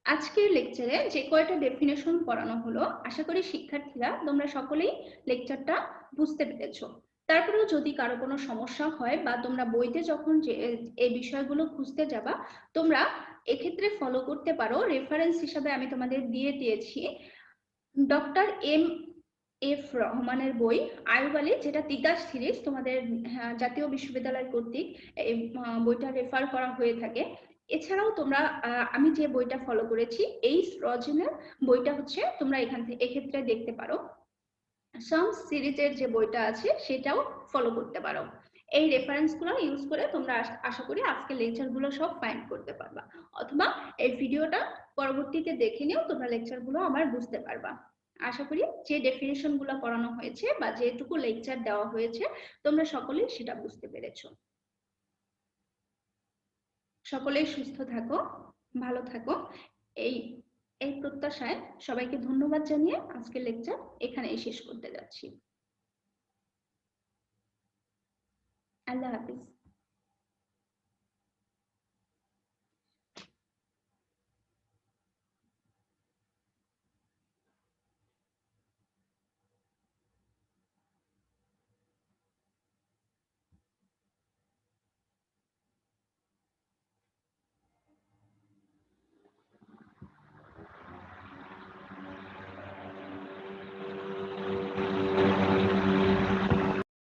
আজকের লেকচারে যে কয়টা ডেফিনেশন পড়ানো হলো, আশা করি শিক্ষার্থীরা তোমরা সকলেই লেকচারটা বুঝতে পেরেছো। তারপরেও যদি কারো কোনো সমস্যা হয় বা তোমরা বইতে যখন যে এই বিষয়গুলো খুঁজতে যাবা, তোমরা এক্ষেত্রে ফলো করতে পারো। রেফারেন্স হিসাবে আমি তোমাদের দিয়ে দিয়েছি ডক্টর এম.এফ. রহমানের বই আয়ুব আলী, যেটা তিতাস সিরিজ, তোমাদের জাতীয় বিশ্ববিদ্যালয় কর্তৃক এই বইটা রেফার করা হয়ে থাকে। এছাড়াও তোমরা আমি যে বইটা ফলো করেছি এই রজনের বইটা হচ্ছে তোমরা এখান থেকে এক্ষেত্রে দেখতে পারো। সামস সিরিজের যে বইটা আছে সেটাও ফলো করতে পারো। এই রেফারেন্স গুলো ইউজ করে তোমরা আশা করি আজকে লেকচার গুলো সব ফাইন্ড করতে পারবা, অথবা এই ভিডিওটা পরবর্তীতে দেখে নিও, তোমরা লেকচার গুলো আবার বুঝতে পারবা। আশা করি যে ডেফিনেশন গুলো পড়ানো হয়েছে বা যেটুকু লেকচার দেওয়া হয়েছে তোমরা সকলেই সেটা বুঝতে পেরেছো। সকলেই সুস্থ থাকো, ভালো থাকো, এই এই প্রত্যাশায় সবাইকে ধন্যবাদ জানিয়ে আজকের লেকচার এখানেই শেষ করতে যাচ্ছি। আল্লাহ হাফিজ।